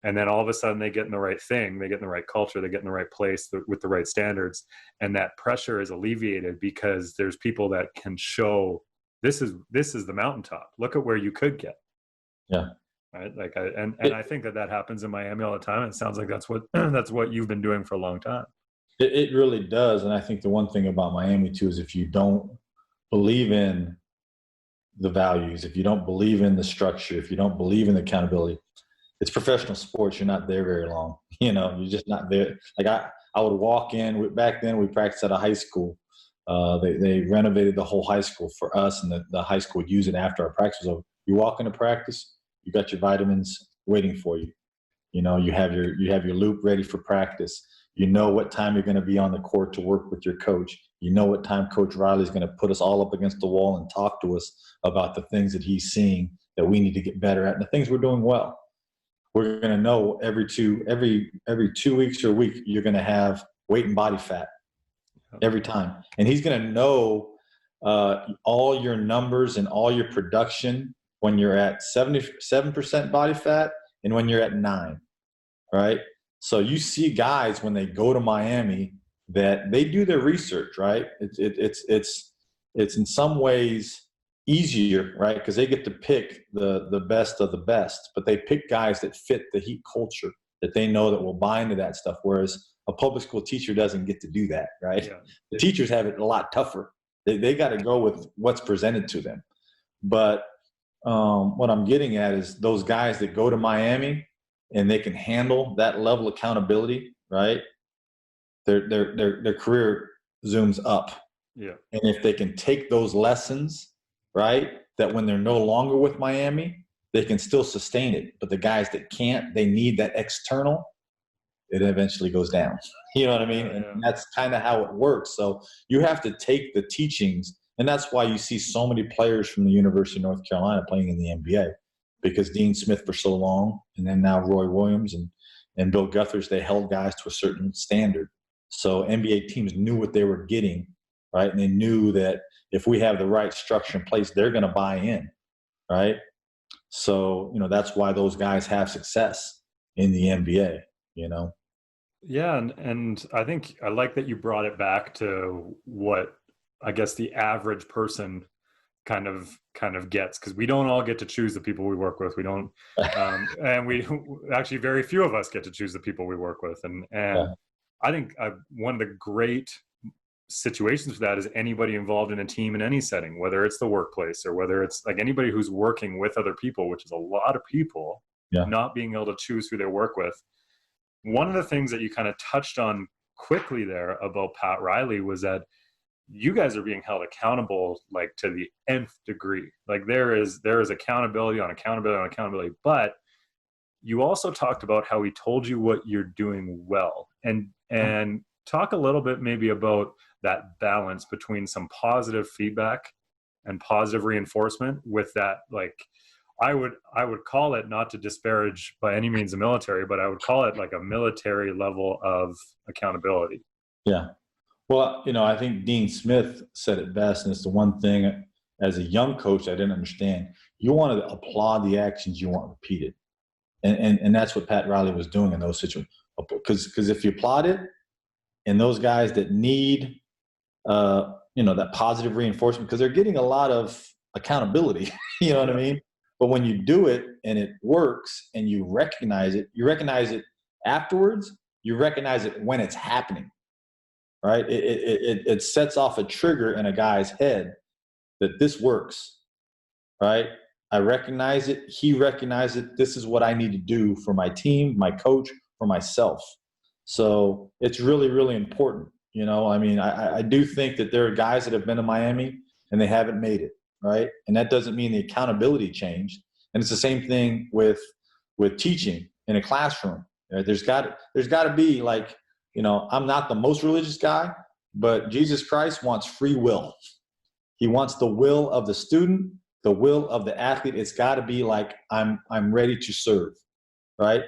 And then all of a sudden they get in the right thing, they get in the right culture, they get in the right place with the right standards. And that pressure is alleviated because there's people that can show, this is the mountaintop. Look at where you could get. Yeah. Right. Like, I think that happens in Miami all the time. It sounds like that's what you've been doing for a long time. It really does. And I think the one thing about Miami too, is if you don't believe in the values, if you don't believe in the structure, if you don't believe in the accountability, it's professional sports. You're not there very long. You're just not there. Like I would walk in. Back then we practiced at a high school. They renovated the whole high school for us, and the high school would use it after our practice was over. You walk into practice, you got your vitamins waiting for you. You have your loop ready for practice. You know what time you're going to be on the court to work with your coach. You know what time Coach Riley's going to put us all up against the wall and talk to us about the things that he's seeing that we need to get better at, and the things we're doing well. We're going to know every 2 weeks or a week, you're going to have weight and body fat every time. And he's going to know all your numbers and all your production when you're at 77% body fat and when you're at 9, right? So you see guys when they go to Miami that they do their research, right? It's in some ways easier, right? Because they get to pick the best of the best, but they pick guys that fit the Heat culture, that they know that will buy into that stuff. Whereas a public school teacher doesn't get to do that, right? Yeah. The teachers have it a lot tougher. They got to go with what's presented to them. But what I'm getting at is those guys that go to Miami and they can handle that level of accountability, right? Their career zooms up. Yeah. And if they can take those lessons, right, that when they're no longer with Miami, they can still sustain it. But the guys that can't, they need that external, it eventually goes down. You know what I mean? And that's kind of how it works. So you have to take the teachings, and that's why you see so many players from the University of North Carolina playing in the NBA, because Dean Smith for so long, and then now Roy Williams and Bill Guthridge, they held guys to a certain standard. So NBA teams knew what they were getting, right? And they knew that if we have the right structure in place, they're going to buy in, right? So, that's why those guys have success in the NBA, Yeah, and I think I like that you brought it back to what I guess the average person kind of gets, because we don't all get to choose the people we work with. We don't, and we actually very few of us get to choose the people we work with. And yeah. I think one of the great situations for that is anybody involved in a team in any setting, whether it's the workplace or whether it's like anybody who's working with other people, which is a lot of people, not being able to choose who they work with. One of the things that you kind of touched on quickly there about Pat Riley was that you guys are being held accountable, like to the nth degree. Like there is accountability on accountability on accountability, but you also talked about how he told you what you're doing well, and talk a little bit maybe about that balance between some positive feedback and positive reinforcement with that. Like I would call it, not to disparage by any means the military, but I would call it like a military level of accountability. Yeah. Well, I think Dean Smith said it best, and it's the one thing as a young coach I didn't understand. You want to applaud the actions you want repeated. And that's what Pat Riley was doing in those situations. Because if you applaud it, and those guys that need, that positive reinforcement, because they're getting a lot of accountability, you know what I mean? But when you do it and it works and you recognize it afterwards, you recognize it when it's happening, right? It sets off a trigger in a guy's head that this works, right? I recognize it. He recognizes it. This is what I need to do for my team, my coach, for myself. So it's really, really important. I do think that there are guys that have been to Miami and they haven't made it, right? And that doesn't mean the accountability changed. And it's the same thing with teaching in a classroom. There's got to be like, I'm not the most religious guy, but Jesus Christ wants free will. He wants the will of the student, the will of the athlete. It's got to be like, I'm ready to serve, right?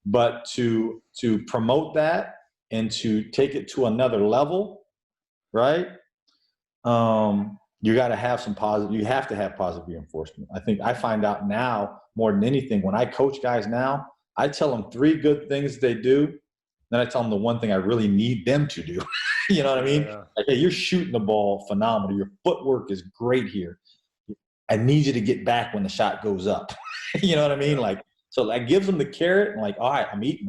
But to promote that and to take it to another level, right? You got to have you have to have positive reinforcement. I think I find out now more than anything, when I coach guys now, I tell them 3 good things they do. Then I tell them the one thing I really need them to do. You know what I mean? Yeah. Like, hey, you're shooting the ball phenomenal. Your footwork is great here. I need you to get back when the shot goes up. You know what I mean? Like, so that gives them the carrot and like, all right, I'm eating.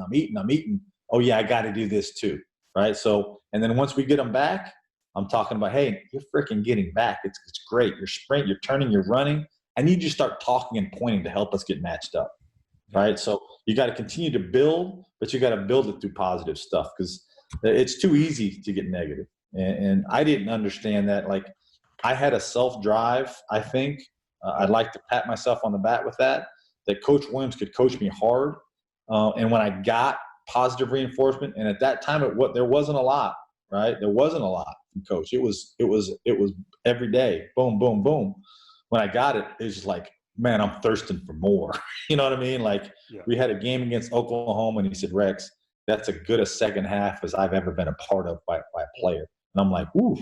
Oh yeah, I got to do this too. Right. So, and then once we get them back, I'm talking about, hey, you're freaking getting back. It's great. You're sprinting, you're turning, you're running. I need you to start talking and pointing to help us get matched up. Right. So you got to continue to build, but you got to build it through positive stuff, because it's too easy to get negative. And I didn't understand that. Like, I had a self-drive, I think. I'd like to pat myself on the back with that Coach Williams could coach me hard. And when I got positive reinforcement, and at that time, there wasn't a lot, right? There wasn't a lot from Coach. It was every day, boom, boom, boom. When I got it, it was just like man, I'm thirsting for more. You know what I mean? Like we had a game against Oklahoma and he said, Rex, that's as good a second half as I've ever been a part of by a player. And I'm like, ooh,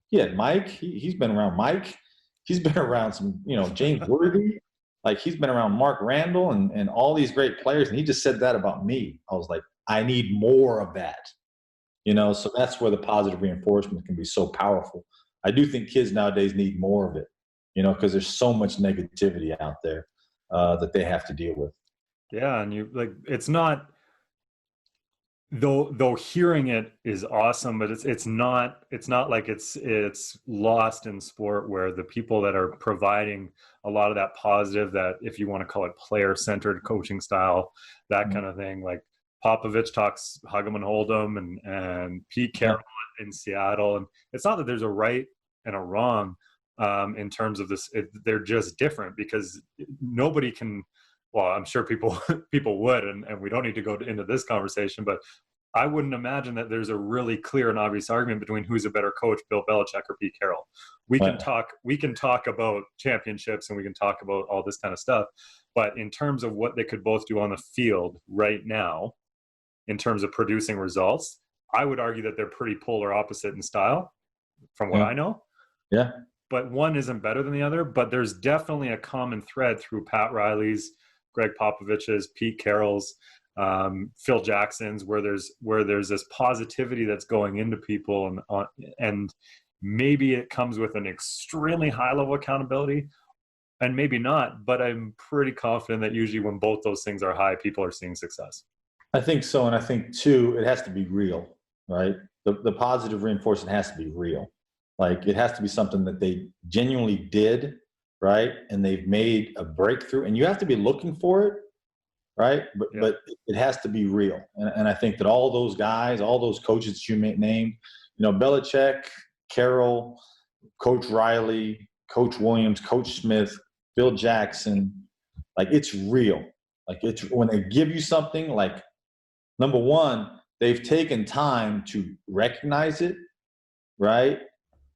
he had Mike. He's been around Mike. He's been around some, James Worthy. Like he's been around Mark Randall and all these great players. And he just said that about me. I was like, I need more of that. So that's where the positive reinforcement can be so powerful. I do think kids nowadays need more of it, because there's so much negativity out there that they have to deal with. Yeah. And it's not, though hearing it is awesome, but it's not like it's lost in sport, where the people that are providing a lot of that positive, that if you want to call it player-centered coaching style, that kind of thing, like Popovich talks hug 'em and hold 'em, and Pete Carroll in Seattle. And it's not that there's a right and a wrong in terms of this. They're just different, because nobody can, well, I'm sure people would, and we don't need to go into this conversation, but I wouldn't imagine that there's a really clear and obvious argument between who's a better coach, Bill Belichick or Pete Carroll. We can talk about championships and we can talk about all this kind of stuff, but in terms of what they could both do on the field right now, in terms of producing results, I would argue that they're pretty polar opposite in style, from what I know. Yeah. But one isn't better than the other, but there's definitely a common thread through Pat Riley's, Greg Popovich's, Pete Carroll's, Phil Jackson's, where there's this positivity that's going into people, and maybe it comes with an extremely high level of accountability, and maybe not, but I'm pretty confident that usually when both those things are high, people are seeing success. I think so. And I think too, it has to be real, right? The positive reinforcement has to be real. Like it has to be something that they genuinely did, right? And they've made a breakthrough, and you have to be looking for it, right? But it has to be real. And I think that all those guys, all those coaches that you named, Belichick, Carroll, Coach Riley, Coach Williams, Coach Smith, Phil Jackson, like it's real. Like it's when they give you something, like number one, they've taken time to recognize it, right?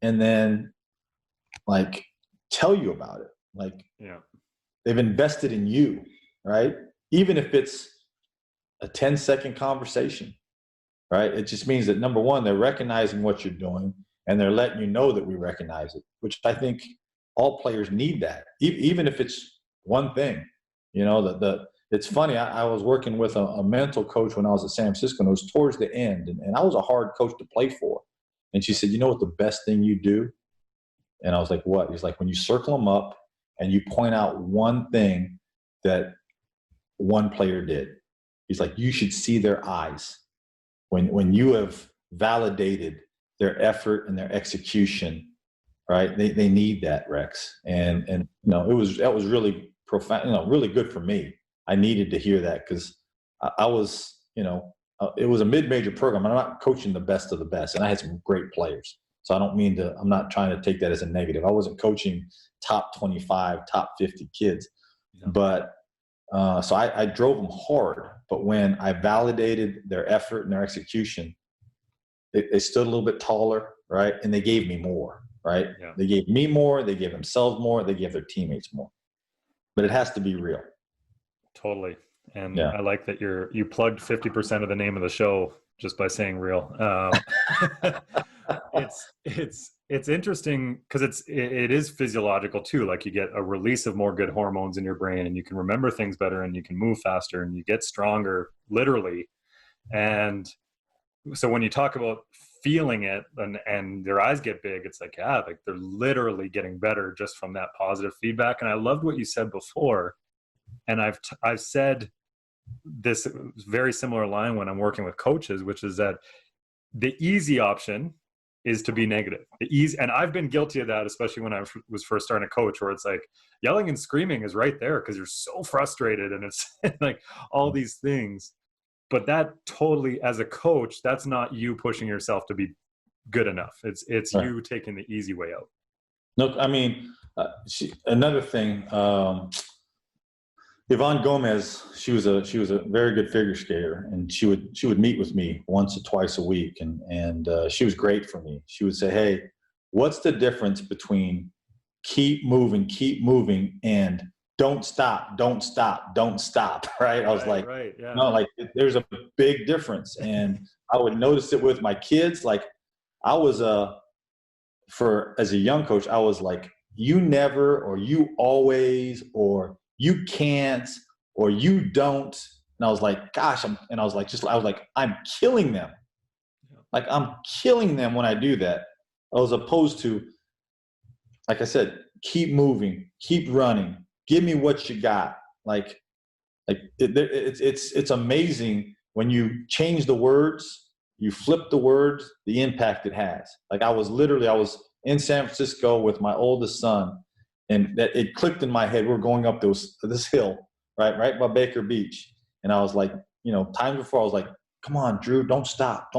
And then like tell you about it. Like they've invested in you, right? Even if it's a 10-second conversation, right? It just means that number one, they're recognizing what you're doing and they're letting you know that we recognize it, which I think all players need that, even if it's one thing. It's funny. I was working with a mental coach when I was at San Francisco, and it was towards the end, and I was a hard coach to play for. And she said, you know what the best thing you do? And I was like, what? He's like, when you circle them up and you point out one thing that one player did. He's like, you should see their eyes when you have validated their effort and their execution, right? They need that, Rex. And that was really profound, really good for me. I needed to hear that because I was, it was a mid-major program. I'm not coaching the best of the best, and I had some great players. So I'm not trying to take that as a negative. I wasn't coaching top 25, top 50 kids, but so I drove them hard. But when I validated their effort and their execution, they stood a little bit taller, right? And they gave me more, right? Yeah. They gave me more. They gave themselves more. They gave their teammates more. But it has to be real. Totally. And I like that you plugged 50% of the name of the show just by saying real. It's interesting because it is physiologial too. Like you get a release of more good hormones in your brain, and you can remember things better, and you can move faster, and you get stronger, literally. And so when you talk about feeling it and their eyes get big, it's like they're literally getting better just from that positive feedback. And I loved what you said before, and I've said this very similar line when I'm working with coaches, which is that the easy option is to be negative. And I've been guilty of that, especially when I was first starting to coach, where it's like yelling and screaming is right there because you're so frustrated, and it's like all these things. But that totally, as a coach, that's not you pushing yourself to be good enough. It's right. You taking the easy way out. Look, I mean, another thing, Yvonne Gomez, she was a very good figure skater, and she would meet with me once or twice a week, and she was great for me. She would say, "Hey, what's the difference between keep moving, and don't stop, don't stop, don't stop. Right. I was like, right. Yeah. no, like there's a big difference. And I would notice it with my kids. Like I was as a young coach, I was like, you never, or you always, or you can't, or you don't. And I was like, gosh, I was like, I'm killing them. Like I'm killing them when I do that. As opposed to, like I said, keep moving, keep running, give me what you got. It's amazing when you change the words, you flip the words, the impact it has. Like I was in San Francisco with my oldest son, and that it clicked in my head. We're going up this hill, right by Baker Beach. And I was like, times before I was like, come on, Drew, don't stop.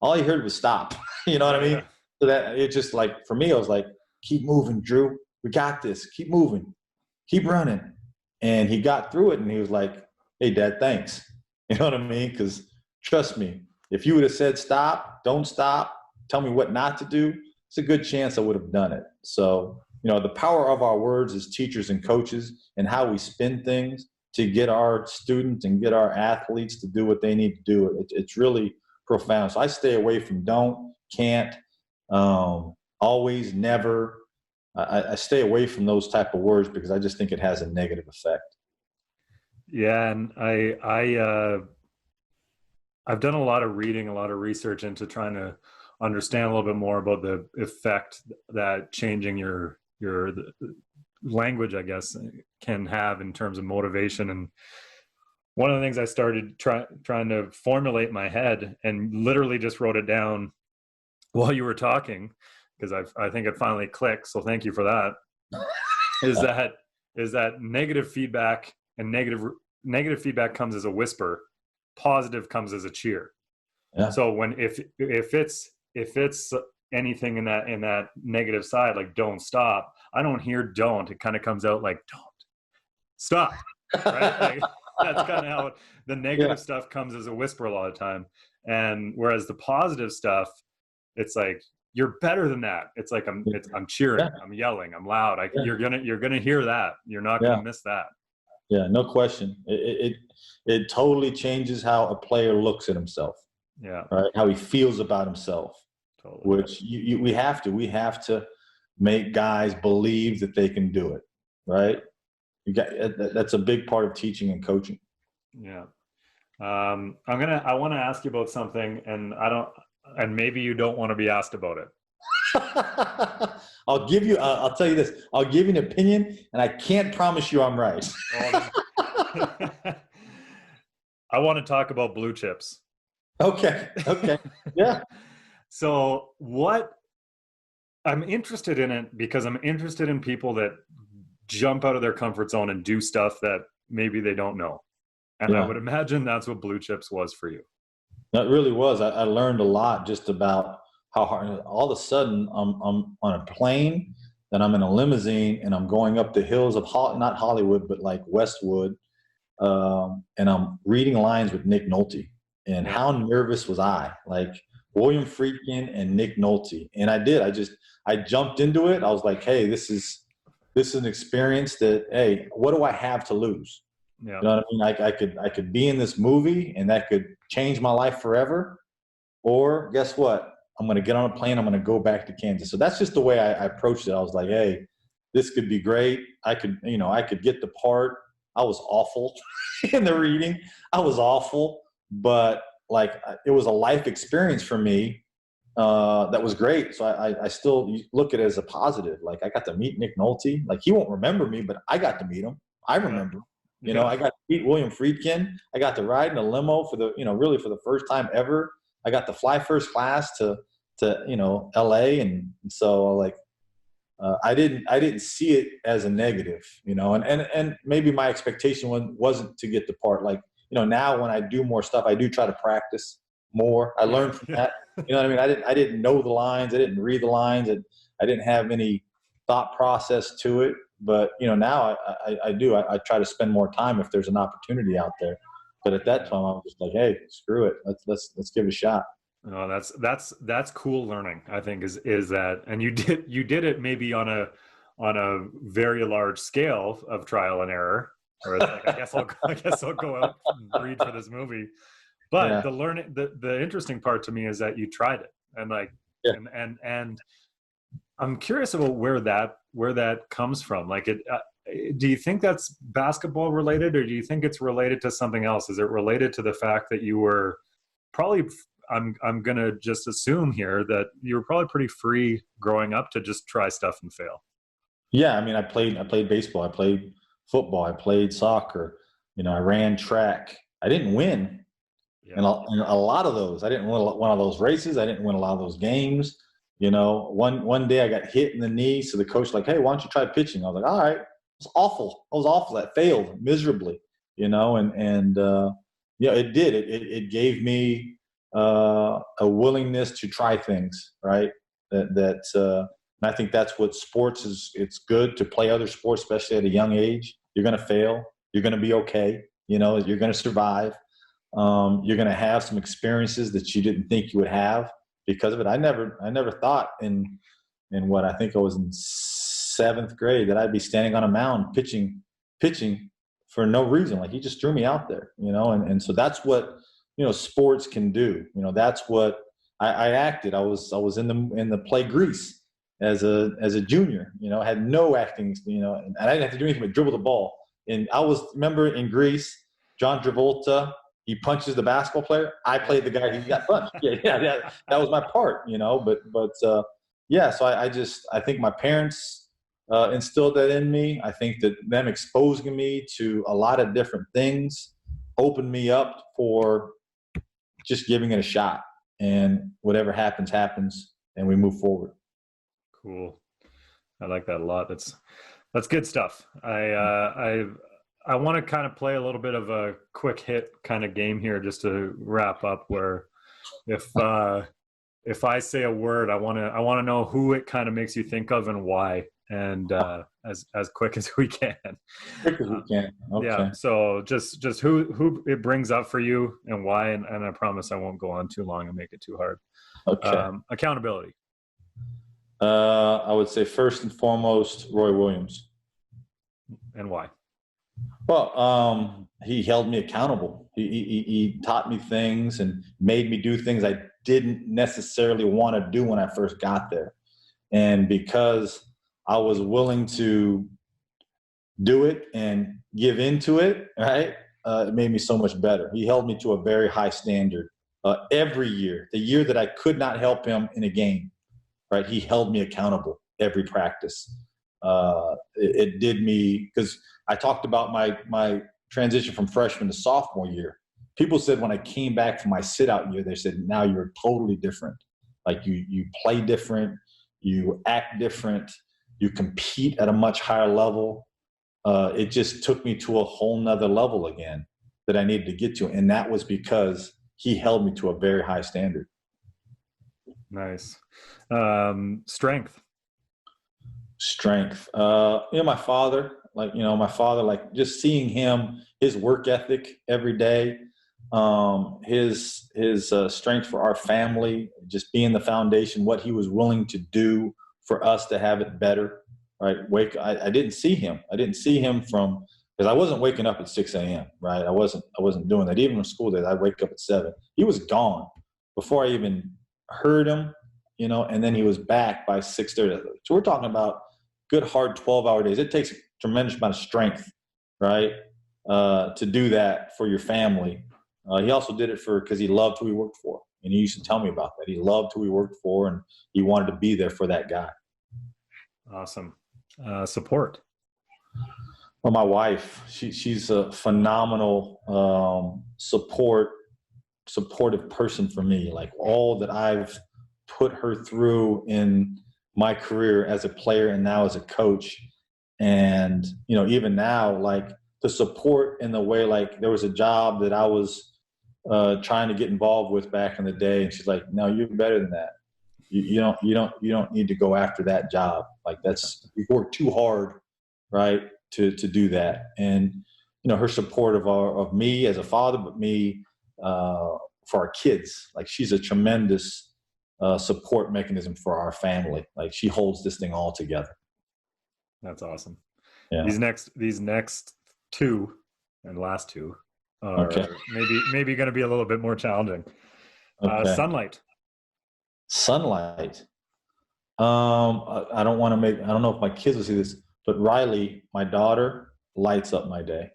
All he heard was stop. You know what I mean? So that it just like, for me, I was like, keep moving, Drew. We got this. Keep moving. Keep running. And he got through it and he was like, hey, Dad, thanks. You know what I mean? Because trust me, if you would have said stop, don't stop, tell me what not to do, it's a good chance I would have done it. So, the power of our words as teachers and coaches and how we spin things to get our students and get our athletes to do what they need to do, it's really profound. So I stay away from don't, can't, always, never. I stay away from those type of words because I just think it has a negative effect. Yeah, and I've done a lot of reading, a lot of research into trying to understand a little bit more about the effect that changing your language, I guess, can have in terms of motivation. And one of the things I started trying to formulate in my head, and literally just wrote it down while you were talking, because I think it finally clicked. So thank you for that. is that negative feedback, and negative feedback comes as a whisper, positive comes as a cheer. Yeah. So if it's anything in that negative side, like don't stop, I don't hear don't. It kind of comes out like don't stop. Right? Like, that's kind of how the negative stuff comes as a whisper a lot of time. And whereas the positive stuff, it's like, you're better than that. It's like I'm cheering, I'm yelling, I'm loud. You're gonna hear that. You're not gonna miss that. Yeah, no question. It totally changes how a player looks at himself. Yeah. Right. How he feels about himself. Totally. Which we have to make guys believe that they can do it. Right. That's a big part of teaching and coaching. Yeah. I want to ask you about something, and maybe you don't want to be asked about it. I'll tell you this. I'll give you an opinion, and I can't promise you I'm right. I want to talk about blue chips. Okay. Yeah. So I'm interested in it because I'm interested in people that jump out of their comfort zone and do stuff that maybe they don't know. And I would imagine that's what blue chips was for you. That really was. I learned a lot just about how hard. All of a sudden, I'm on a plane, then I'm in a limousine, and I'm going up the hills of not Hollywood, but like Westwood, and I'm reading lines with Nick Nolte. And how nervous was I? Like William Friedkin and Nick Nolte. And I did. I jumped into it. I was like, hey, this is an experience that, hey, what do I have to lose? Yeah. You know what I mean? I could be in this movie and that could change my life forever. Or guess what? I'm going to get on a plane. I'm going to go back to Kansas. So that's just the way I approached it. I was like, hey, this could be great. I could get the part. I was awful in the reading. I was awful, but like it was a life experience for me that was great. So I still look at it as a positive. Like I got to meet Nick Nolte. Like he won't remember me, but I got to meet him. I remember. I got to meet William Friedkin. I got to ride in a limo really for the first time ever. I got to fly first class to LA. And so like, I didn't see it as a negative, and maybe my expectation wasn't to get the part. Like, now when I do more stuff, I do try to practice more. I learned from that. You know what I mean? I didn't know the lines. I didn't read the lines. I didn't have any thought process to it. But, now I do. I try to spend more time if there's an opportunity out there. But at that time, I was just like, hey, screw it. Let's give it a shot. No, that's cool learning, I think, is that, and you did it maybe on on a very large scale of trial and error. Or like, I guess I'll go out and read for this movie. But the interesting part to me is that you tried it, and like, and I'm curious about where that comes from. Like, do you think that's basketball related, or do you think it's related to something else? Is it related to the fact that you were probably, I'm gonna just assume here that you were probably pretty free growing up to just try stuff and fail? Yeah, I mean, I played baseball, I played football, I played soccer. I ran track. I didn't win. And a lot of those, I didn't win one of those races. I didn't win a lot of those games. One day I got hit in the knee. So the coach was like, hey, why don't you try pitching? I was like, all right. It was awful. I was awful. I failed miserably, it did. It gave me a willingness to try things, right? And I think that's what sports is. It's good to play other sports, especially at a young age. You're going to fail. You're going to be okay. You're going to survive. You're going to have some experiences that you didn't think you would have because of it. I never thought in what I think I was in 7th grade that I'd be standing on a mound pitching for no reason. Like, he just threw me out there, and so that's what, sports can do. That's what I acted. I was in the play Grease as a junior, I had no acting, and I didn't have to do anything but dribble the ball. And remember in Grease, John Travolta, he punches the basketball player. I played the guy who got punched. Yeah, that was my part, So I think my parents instilled that in me. I think that them exposing me to a lot of different things opened me up for just giving it a shot. And whatever happens, and we move forward. Cool. I like that a lot. That's good stuff. I want to kind of play a little bit of a quick hit kind of game here just to wrap up, where if I say a word, I want to know who it kind of makes you think of and why, and as quick as we can. Quick as we can. Okay. Yeah. So just who it brings up for you and why, and I promise I won't go on too long and make it too hard. Okay. Accountability. I would say first and foremost, Roy Williams. And why? Well, he held me accountable. He taught me things and made me do things I didn't necessarily want to do when I first got there. And because I was willing to do it and give into it, right, it made me so much better. He held me to a very high standard every year. The year that I could not help him in a game, right, he held me accountable every practice. It did me, because I talked about my transition from freshman to sophomore year. People said when I came back from my sit-out year, they said, now you're totally different. Like you play different, you act different, you compete at a much higher level. It just took me to a whole nother level again that I needed to get to. And that was because he held me to a very high standard. Nice. Strength. My father, just seeing him, his work ethic every day, his strength for our family, just being the foundation, what he was willing to do for us to have it better, right? I didn't see him from, because I wasn't waking up at 6 a.m., right? I wasn't doing that. Even on school days, I'd wake up at 7. He was gone before I even heard him, and then he was back by 6:30. So we're talking about good, hard 12-hour days. It takes a tremendous amount of strength, right, to do that for your family. He also did it because he loved who he worked for. And he used to tell me about that. He loved who he worked for, and he wanted to be there for that guy. Awesome. Support. Well, my wife, she's a phenomenal supportive person for me. Like, all that I've put her through in my career as a player and now as a coach. And, even now, like, the support in the way, like, there was a job that I was trying to get involved with back in the day. And she's like, no, you're better than that. You don't need to go after that job. Like, you work too hard, right, to do that. And, her support of me as a father, but me for our kids. Like, she's a tremendous support mechanism for our family. Like, she holds this thing all together. That's awesome. Yeah. These next two and last two are maybe going to be a little bit more challenging. Sunlight. Sunlight. I don't know if my kids will see this, but Riley, my daughter, lights up my day.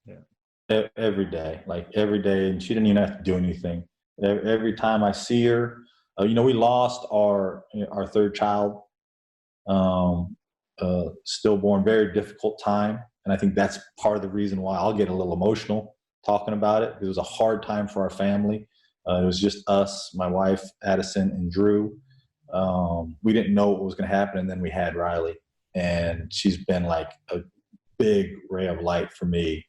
Yeah. Every day, and she didn't even have to do anything. Every time I see her, we lost our third child, stillborn, very difficult time. And I think that's part of the reason why I'll get a little emotional talking about it. It was a hard time for our family. It was just us, my wife, Addison, and Drew. We didn't know what was going to happen. And then we had Riley, and she's been like a big ray of light for me.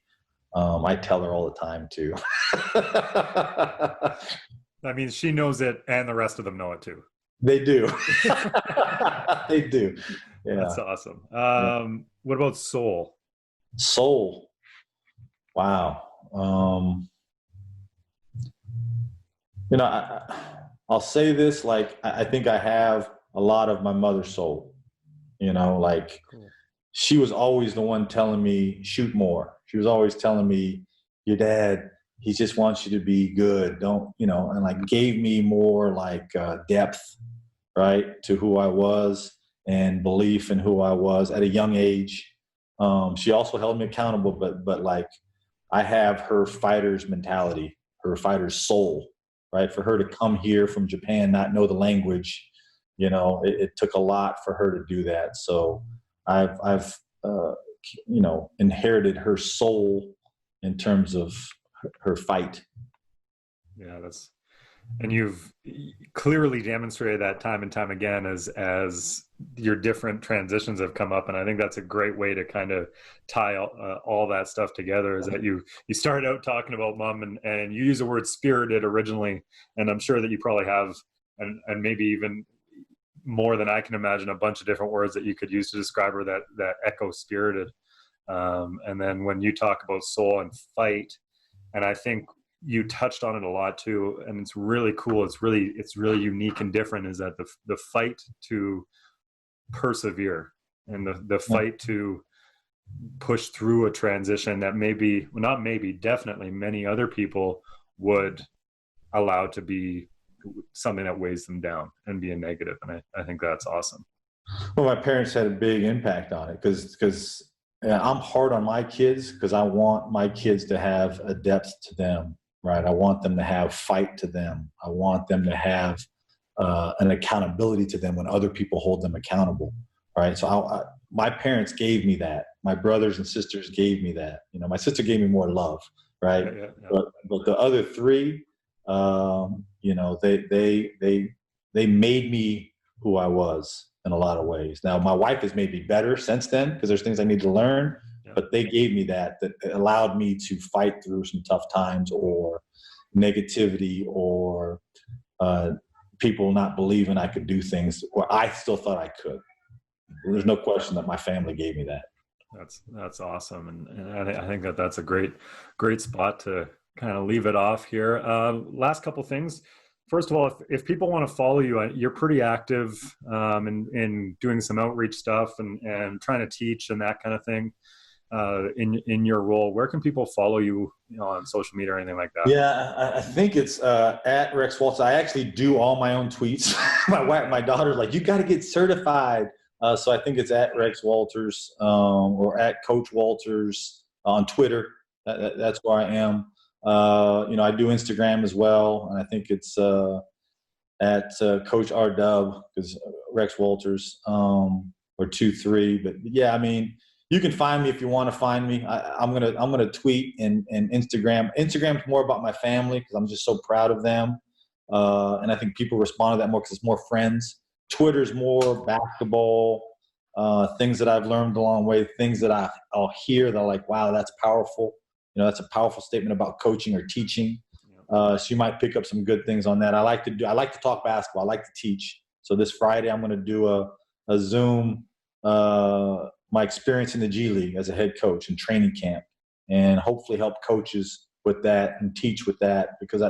I tell her all the time too. That means she knows it, and the rest of them know it too. They do. They do. Yeah. That's awesome. What about soul? Soul. Wow. I'll say this, I think I have a lot of my mother's soul, cool. She was always the one telling me, shoot more. She was always telling me, your dad, he just wants you to be good. Don't, and gave me more depth, right, to who I was and belief in who I was at a young age. She also held me accountable, but I have her fighter's mentality, her fighter's soul, right? For her to come here from Japan, not know the language, it took a lot for her to do that. So I've inherited her soul in terms of her fight. Yeah, and you've clearly demonstrated that time and time again as your different transitions have come up. And I think that's a great way to kind of tie all that stuff together, is that you started out talking about mom and you use the word spirited originally. And I'm sure that you probably have, and maybe even more than I can imagine, a bunch of different words that you could use to describe her that echo spirited. And then when you talk about soul and fight, and I think you touched on it a lot too, and it's really cool. It's really unique and different, is that the fight to persevere and the fight to push through a transition that definitely many other people would allow to be something that weighs them down and be a negative. And I think that's awesome. Well, my parents had a big impact on it because I'm hard on my kids, because I want my kids to have a depth to them. Right. I want them to have fight to them. I want them to have an accountability to them when other people hold them accountable. Right. So my parents gave me that. My brothers and sisters gave me that. My sister gave me more love. Right. Yeah. But the other three, they made me who I was in a lot of ways. Now, my wife has made me better since then, because there's things I need to learn. But they gave me that allowed me to fight through some tough times, or negativity, or people not believing I could do things where I still thought I could. There's no question that my family gave me that. That's awesome. And I think that's a great spot to kind of leave it off here. Last couple things. First of all, if people want to follow you, you're pretty active in doing some outreach stuff and trying to teach and that kind of thing. In your role, where can people follow you, on social media or anything like that? Yeah, I think it's at Rex Walters. I actually do all my own tweets. my daughter's like, you got to get certified. So I think it's at Rex Walters or at Coach Walters on Twitter. That's where I am. I do Instagram as well, and I think it's at Coach R Dub, because Rex Walters or 23. But yeah, you can find me if you want to find me. I'm gonna tweet and Instagram. Instagram's more about my family, because I'm just so proud of them, and I think people respond to that more because it's more friends. Twitter's more basketball, things that I've learned along the way, things that I'll hear that I'm like, wow, that's powerful. That's a powerful statement about coaching or teaching. So you might pick up some good things on that. I like to talk basketball. I like to teach. So this Friday I'm going to do a Zoom. My experience in the G League as a head coach and training camp, and hopefully help coaches with that and teach with that, because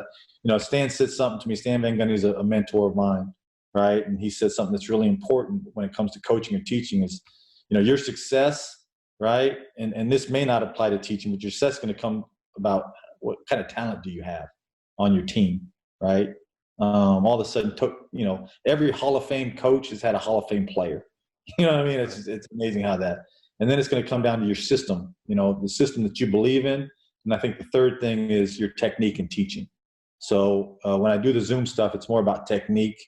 Stan said something to me. Stan Van Gundy is a mentor of mine, right? And he said something that's really important when it comes to coaching and teaching is, your success, right? And this may not apply to teaching, but your success is going to come about what kind of talent do you have on your team, right? All of a sudden every Hall of Fame coach has had a Hall of Fame player. You know what I mean? It's amazing how that, and then it's going to come down to your system, the system that you believe in. And I think the third thing is your technique in teaching. So when I do the Zoom stuff, it's more about technique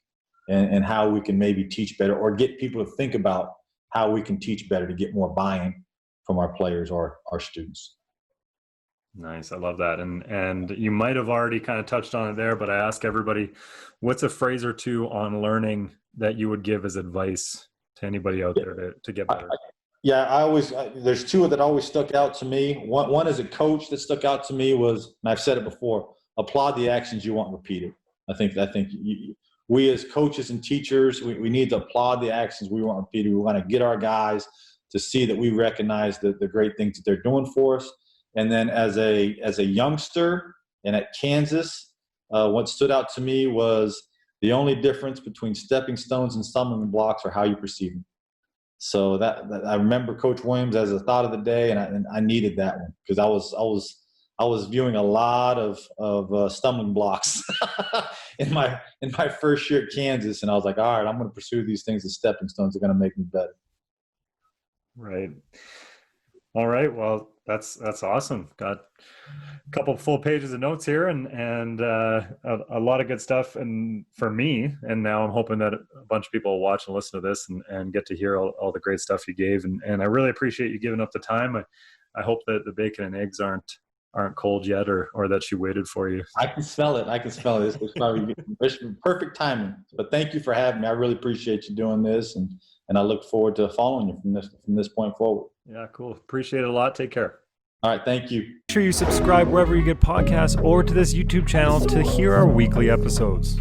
and how we can maybe teach better or get people to think about how we can teach better to get more buy-in from our players or our students. Nice. I love that. And you might have already kind of touched on it there, but I ask everybody, what's a phrase or two on learning that you would give as advice to anybody out there to get better? There's two that always stuck out to me. One as a coach that stuck out to me was, and I've said it before, applaud the actions you want repeated. I think we as coaches and teachers, we need to applaud the actions we want repeated. We want to get our guys to see that we recognize the great things that they're doing for us. And then as a youngster and at Kansas, what stood out to me was the only difference between stepping stones and stumbling blocks are how you perceive them. So that I remember Coach Williams as a thought of the day, and I needed that one because I was viewing a lot of stumbling blocks in my first year at Kansas, and I was like, all right, I'm going to pursue these things as stepping stones that are going to make me better. Right. All right. Well, that's awesome. Got a couple full pages of notes here and a lot of good stuff. And for me, and now I'm hoping that a bunch of people will watch and listen to this and get to hear all the great stuff you gave. And I really appreciate you giving up the time. I hope that the bacon and eggs aren't cold yet or that she waited for you. I can smell it. It's probably perfect timing. But thank you for having me. I really appreciate you doing this. And I look forward to following you from this point forward. Yeah, cool. Appreciate it a lot. Take care. All right. Thank you. Make sure you subscribe wherever you get podcasts or to this YouTube channel to hear our weekly episodes.